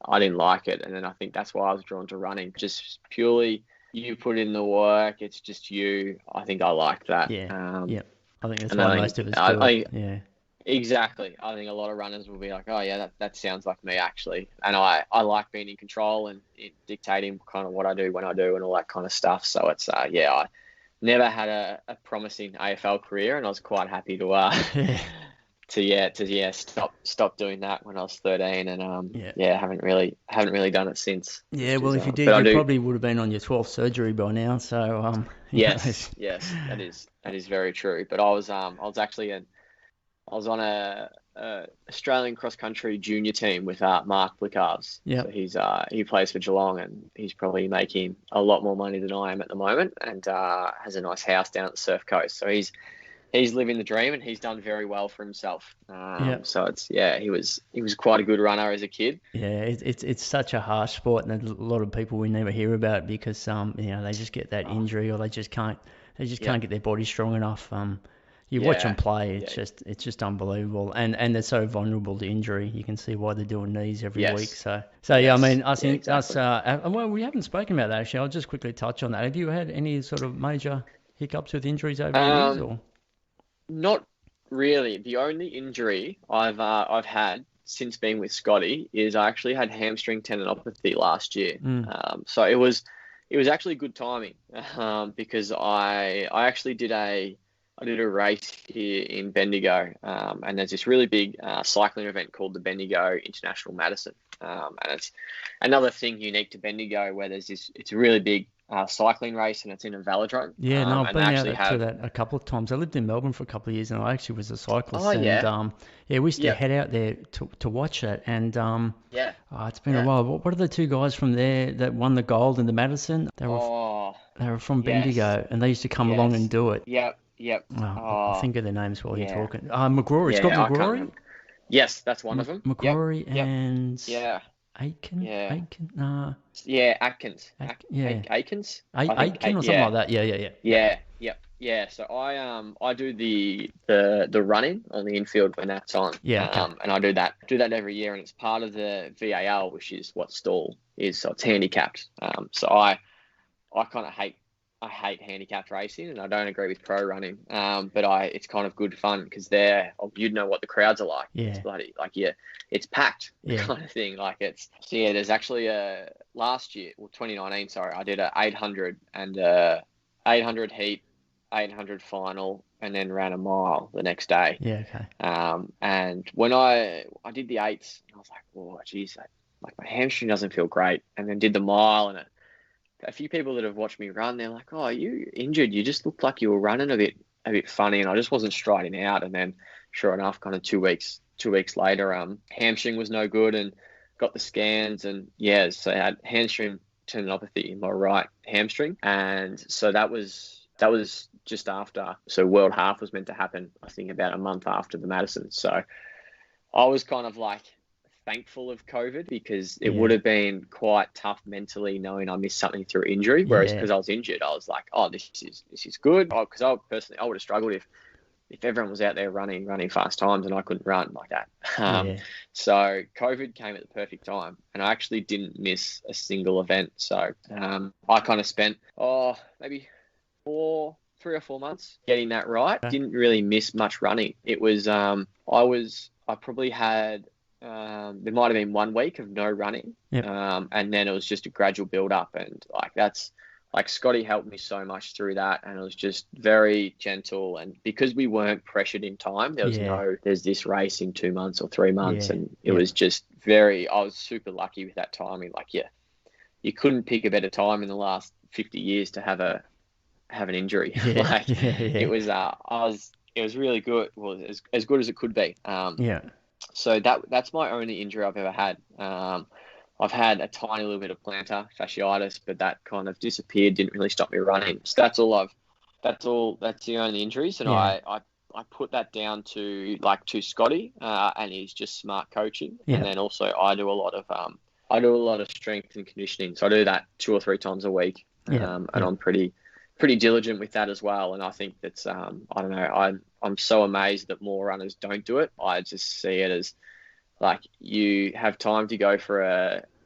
I didn't like it. And then I think that's why I was drawn to running. Just purely you put in the work. It's just you. I think I liked that. Yeah. I think that's why most of us do it. Yeah. Exactly. I think a lot of runners will be like, oh, yeah, that sounds like me, actually. And I like being in control and dictating kind of what I do when I do and all that kind of stuff. So it's, I never had a promising AFL career, and I was quite happy to stop doing that when I was 13, and haven't really done it since. Yeah, well, if you did, you probably would have been on your 12th surgery by now. So yes, that is very true. But I was actually on a Australian cross country junior team with Mark Blickarves. Yeah, so he plays for Geelong, and he's probably making a lot more money than I am at the moment, and has a nice house down at the Surf Coast. So he's living the dream, and he's done very well for himself. So it's he was quite a good runner as a kid. Yeah, it's such a harsh sport, and a lot of people we never hear about because they just get that injury, or they just can't get their body strong enough. You watch them play, it's just unbelievable, and they're so vulnerable to injury. You can see why they're doing knees every week. So I mean, I think us. Well, we haven't spoken about that actually. I'll just quickly touch on that. Have you had any sort of major hiccups with injuries over the years, or? Not really. The only injury I've had since being with Scotty is I actually had hamstring tendinopathy last year. So it was actually good timing because I actually did a race here in Bendigo, and there's this really big cycling event called the Bendigo International Marathon, and it's another thing unique to Bendigo where it's a really big cycling race, and it's in a velodrome. Yeah, no, I've been out to that a couple of times. I lived in Melbourne for a couple of years, and I actually was a cyclist. We used to head out there to watch it, and it's been a while. What are the 2 guys from there that won the gold in the Madison? They were from Bendigo, and they used to come along and do it. Yep. I think of the names while you're yeah. talking. McGrory. Yeah, Scott I can't McGrory. remember. Yes, that's one of them. Yep. McGrory Yep. and Yeah. Aiken. Yeah. Aiken. Yeah. Atkins. Yeah. Aikens. I think. Aiken or something like that. Yeah. Yeah. Yep. Yeah. So I do the running on the infield when that's on. Yeah. Okay. And I do that every year, and it's part of the VAL, which is what stall is. So it's handicapped. So I kind of hate handicapped racing, and I don't agree with pro running. But it's kind of good fun because you'd know what the crowds are like. Yeah. It's bloody it's packed kind of thing. Like there's actually last year, 2019, sorry, I did a 800 and 800 heat, 800 final, and then ran a mile the next day. Yeah. Okay. And when I did the 8s, I was like, oh, geez, like my hamstring doesn't feel great. And then did the mile, and a few people that have watched me run, they're like, oh, are you injured? You just looked like you were running a bit funny. And I just wasn't striding out. And then sure enough, kind of 2 weeks later, hamstring was no good, and got the scans, and so I had hamstring tendinopathy in my right hamstring. And so that was just after, so World Half was meant to happen, I think about a month after the Madison. So I was kind of like thankful of COVID, because it would have been quite tough mentally knowing I missed something through injury. Whereas because I was injured, I was like, oh, this is good. Because I would have struggled if everyone was out there running fast times and I couldn't run like that. So COVID came at the perfect time, and I actually didn't miss a single event. So I kind of spent maybe 3 or 4 months getting that right. Didn't really miss much running. It was I probably had there might have been 1 week of no running. And then it was just a gradual build up, and Scotty helped me so much through that, and it was just very gentle. And because we weren't pressured in time, there was there's this race in 2 months or 3 months, and it was just I was super lucky with that timing. You couldn't pick a better time in the last 50 years to have an injury. It was really good. Well, as good as it could be. So that's my only injury I've ever had. I've had a tiny little bit of plantar fasciitis, but that kind of disappeared. Didn't really stop me running. So that's the only injuries. And I put that down to Scotty, and he's just smart coaching. And then also I do a lot of strength and conditioning. So I do that 2 or 3 times a week. And I'm pretty diligent with that as well. And I think that's, I don't know, I'm so amazed that more runners don't do it. I just see it as you have time to go for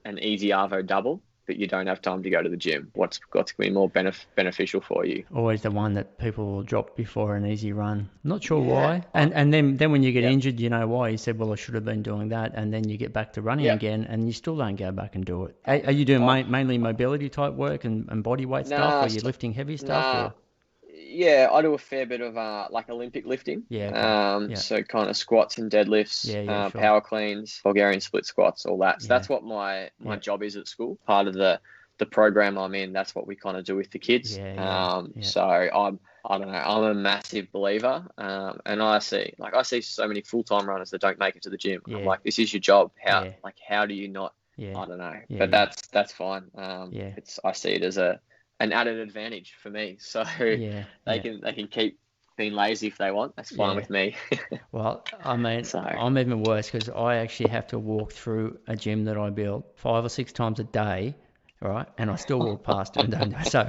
an easy Arvo double, but you don't have time to go to the gym. What's got to be more beneficial for you? Always the one that people will drop before an easy run. Not sure why. And then when you get injured, you know why. You said, well, I should have been doing that. And then you get back to running again, and you still don't go back and do it. Are you doing mainly mobility type work and body weight stuff? Or are you lifting heavy stuff? Yeah, I do a fair bit of Olympic lifting. So kind of squats and deadlifts, sure. Power cleans, Bulgarian split squats, all that. So that's what my job is at school. Part of the program I'm in, that's what we kind of do with the kids. So I don't know, I'm a massive believer. And I see so many full-time runners that don't make it to the gym. I'm like, this is your job. How do you not? I don't know. But that's fine. I see it as an added advantage for me. So they can keep being lazy if they want. That's fine with me. Well, I mean, I'm even worse, because I actually have to walk through a gym that I built 5 or 6 times a day, right? And I still walk past it and don't. So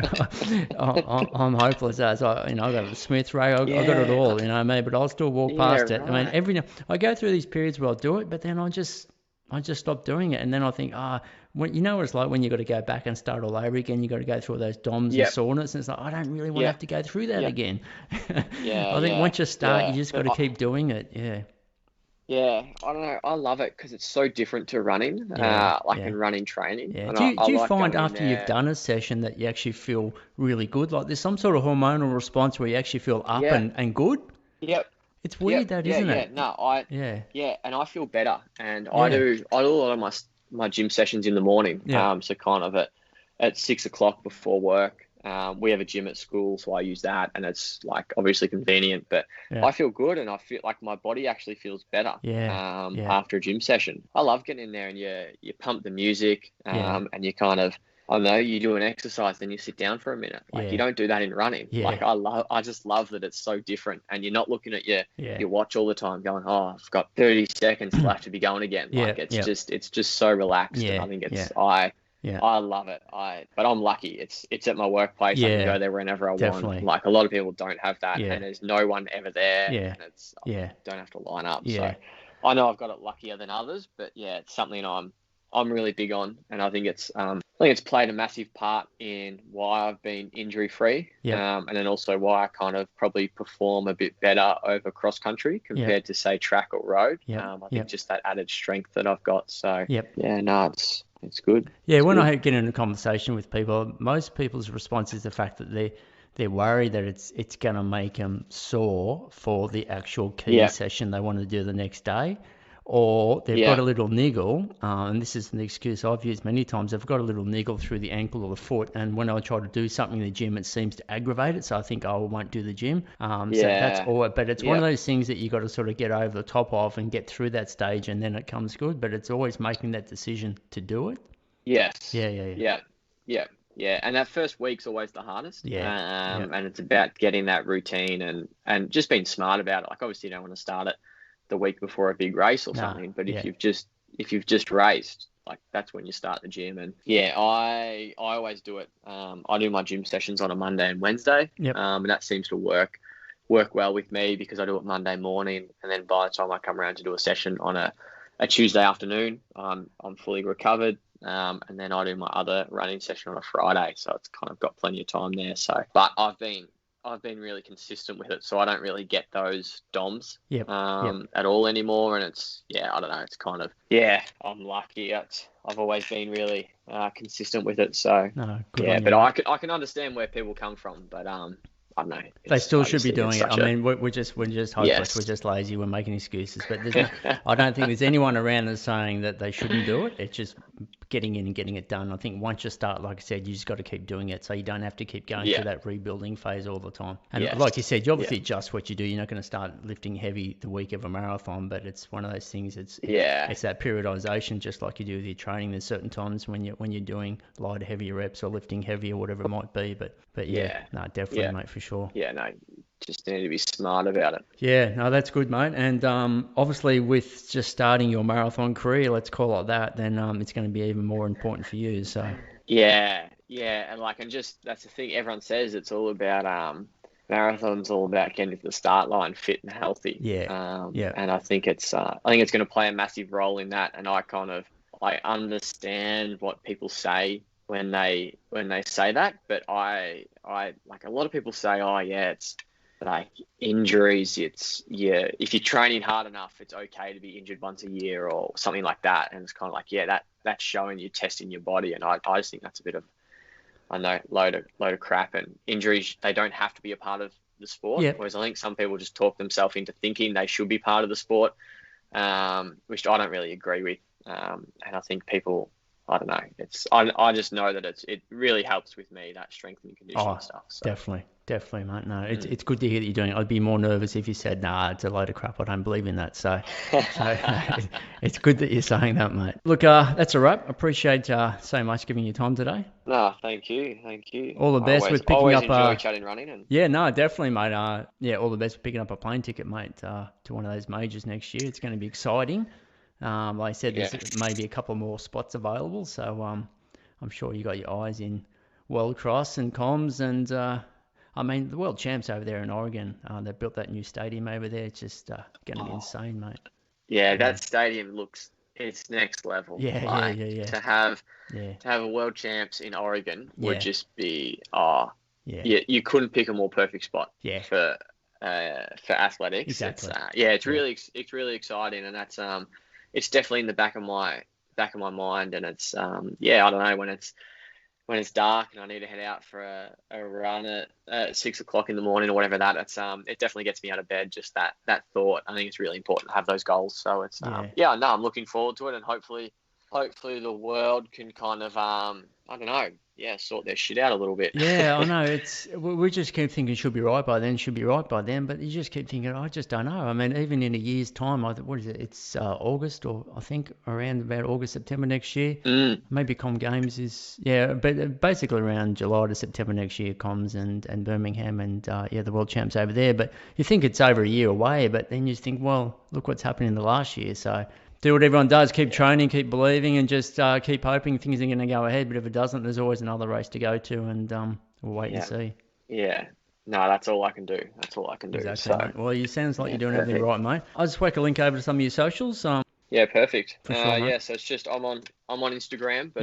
I'm hopeless. I've got the Smith Ray, I've got it all, but I'll still walk past it. I mean, I go through these periods where I'll do it, but then I just stop doing it. And then I think, what it's like when you got to go back and start all over again. You got to go through all those DOMs and soreness, and it's like, I don't really want to have to go through that again. I think once you start, you just got to keep doing it. I don't know. I love it because it's so different to running, in running training. Do you find after you've done a session that you actually feel really good? Like there's some sort of hormonal response where you actually feel up and good? Yep. It's weird that, isn't it? No, and I feel better. And I do a lot of my gym sessions in the morning. So kind of at 6 o'clock before work. We have a gym at school, so I use that, and it's obviously convenient, but I feel good, and I feel like my body actually feels better after a gym session. I love getting in there, and you pump the music, and you kind of I know you do an exercise, then you sit down for a minute. Like you don't do that in running. Like I just love that it's so different, and you're not looking at your watch all the time, going, "Oh, I've got 30 seconds left to be going again." Like it's just so relaxed, and I think I love it. But I'm lucky. It's at my workplace. I can go there whenever I want. Like a lot of people don't have that, and there's no one ever there. And it's don't have to line up. So I know I've got it luckier than others, but it's something I'm really big on, and I think it's played a massive part in why I've been injury free, and then also why I kind of probably perform a bit better over cross country compared to say track or road. I think just that added strength that I've got. So it's good. Yeah, when I get in a conversation with people, most people's response is the fact that they're worried that it's going to make them sore for the actual key session they want to do the next day. Or they've got a little niggle, and this is an excuse I've used many times. They've got a little niggle through the ankle or the foot, and when I try to do something in the gym, it seems to aggravate it. So I think, I won't do the gym. So that's all. But it's one of those things that you got to sort of get over the top of and get through that stage, and then it comes good. But it's always making that decision to do it. Yes. Yeah. And that first week's always the hardest. And it's about getting that routine and just being smart about it. Like obviously you don't want to start it the week before a big race or something, but if you've just raced, like that's when you start the gym. And I always do it. I do my gym sessions on a Monday and Wednesday, and that seems to work well with me because I do it Monday morning, and then by the time I come around to do a session on a Tuesday afternoon, I'm fully recovered. And then I do my other running session on a Friday, so it's kind of got plenty of time there. So, but I've been really consistent with it, so I don't really get those DOMs at all anymore. And it's I don't know, it's kind of I'm lucky. I've always been really consistent with it. So but I can understand where people come from, but I don't know. They still should be doing it. I mean, we're just hopeless. We're just lazy. We're making excuses. But I don't think there's anyone around that's saying that they shouldn't do it. It's just getting in and getting it done. I think once you start, like I said, you just got to keep doing it, so you don't have to keep going through that rebuilding phase all the time. And like you said, you obviously adjust what you do. You're not going to start lifting heavy the week of a marathon, but it's one of those things. It's that periodization, just like you do with your training. There's certain times when you're doing lighter, heavier reps or lifting heavy or whatever it might be. But definitely, mate, for sure. Yeah, no, just need to be smart about it. Yeah, no, that's good, mate. And obviously with just starting your marathon career, let's call it that, then it's going to be even more important for you. So and just that's the thing. Everyone says it's all about marathons, all about getting to the start line fit and healthy. And I think it's going to play a massive role in that. And I understand what people say when they say that, but I like a lot of people say, it's like injuries. It's if you're training hard enough, it's okay to be injured once a year or something like that. And it's kind of like that's showing you testing your body. And I just think that's a bit of load of crap. And injuries, they don't have to be a part of the sport. Whereas I think some people just talk themselves into thinking they should be part of the sport, which I don't really agree with. And I think people, I don't know. I just know that it really helps with me, that strength and conditioning stuff. So. Definitely, mate. No, it's good to hear that you're doing it. I'd be more nervous if you said, "Nah, it's a load of crap. I don't believe in that." So it's good that you're saying that, mate. Look, that's a wrap. Appreciate so much giving you time today. No, thank you. All the best with picking up. Enjoy chatting running. And... Yeah, no, definitely, mate. All the best with picking up a plane ticket, mate, to one of those majors next year. It's going to be exciting. Like I said, there's maybe a couple more spots available, so I'm sure you got your eyes in World Cross and Comms, and the world champs over there in Oregon. They built that new stadium over there. It's just going to be insane, mate. Yeah, that stadium it's next level. To have a world champs in Oregon would just be you couldn't pick a more perfect spot for athletics. Exactly. It's really exciting, and that's it's definitely in the back of my mind. And it's I don't know, when it's dark and I need to head out for a run at 6 o'clock in the morning or whatever it's it definitely gets me out of bed, just that thought. I think it's really important to have those goals. So it's I'm looking forward to it, and hopefully hopefully the world can kind of, I don't know, sort their shit out a little bit. Yeah, I know. We just keep thinking should be right by then, but you just keep thinking, I just don't know. I mean, even in a year's time, what is it? It's August, or I think around about August, September next year. Maybe Com Games is, but basically around July to September next year, Coms and Birmingham and the World Champs over there. But you think it's over a year away, but then you think, well, look what's happened in the last year. So do what everyone does, keep training, keep believing, and just keep hoping things are going to go ahead. But if it doesn't, there's always another race to go to, and we'll wait and see. Yeah. No, that's all I can do. Exactly. So, well, you sounds like you're doing everything right, mate. I'll just whack a link over to some of your socials. Yeah, perfect. For sure, so it's just I'm on Instagram, but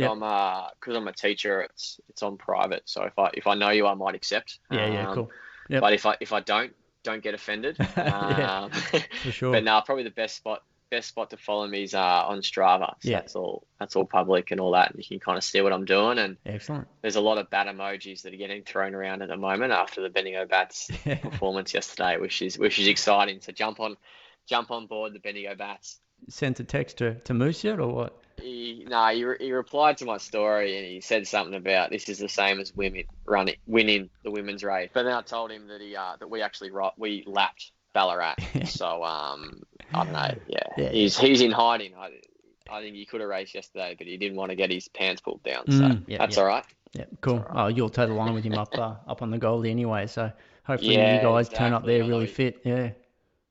because I'm a teacher, it's on private. So if I know you, I might accept. Cool. Yep. But if I don't get offended. For sure. But no, probably the best spot to follow me is on Strava. So that's all public and all that, and you can kind of see what I'm doing. And excellent. There's a lot of bat emojis that are getting thrown around at the moment after the Bendigo Bats performance yesterday, which is exciting. So jump on board the Bendigo Bats. Sent a text to Moose yet, or what? He replied to my story, and he said something about this is the same as winning the women's race. But then I told him that we lapped Ballarat. So I don't know. Yeah. He's in hiding. I think he could have raced yesterday, but he didn't want to get his pants pulled down. So that's all right. Yeah, cool. Right. Oh, you'll toe the line with him up on the Goldie anyway. So hopefully you guys turn up there really fit. Yeah.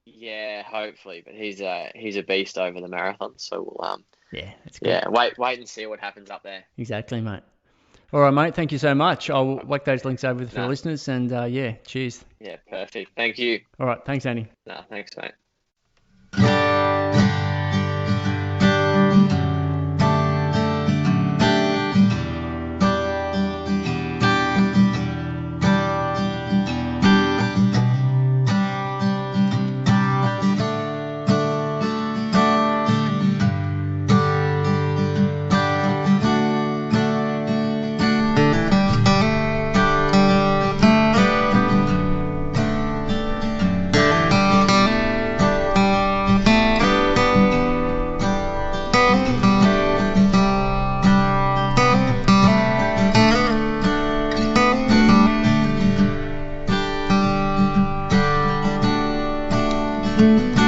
Yeah, hopefully. But he's a beast over the marathon. So we'll it's good. Yeah, wait and see what happens up there. Exactly, mate. All right, mate. Thank you so much. I'll whack those links over for the listeners, and cheers. Yeah, perfect. Thank you. All right, thanks, Andy. No, thanks, mate. Thank you.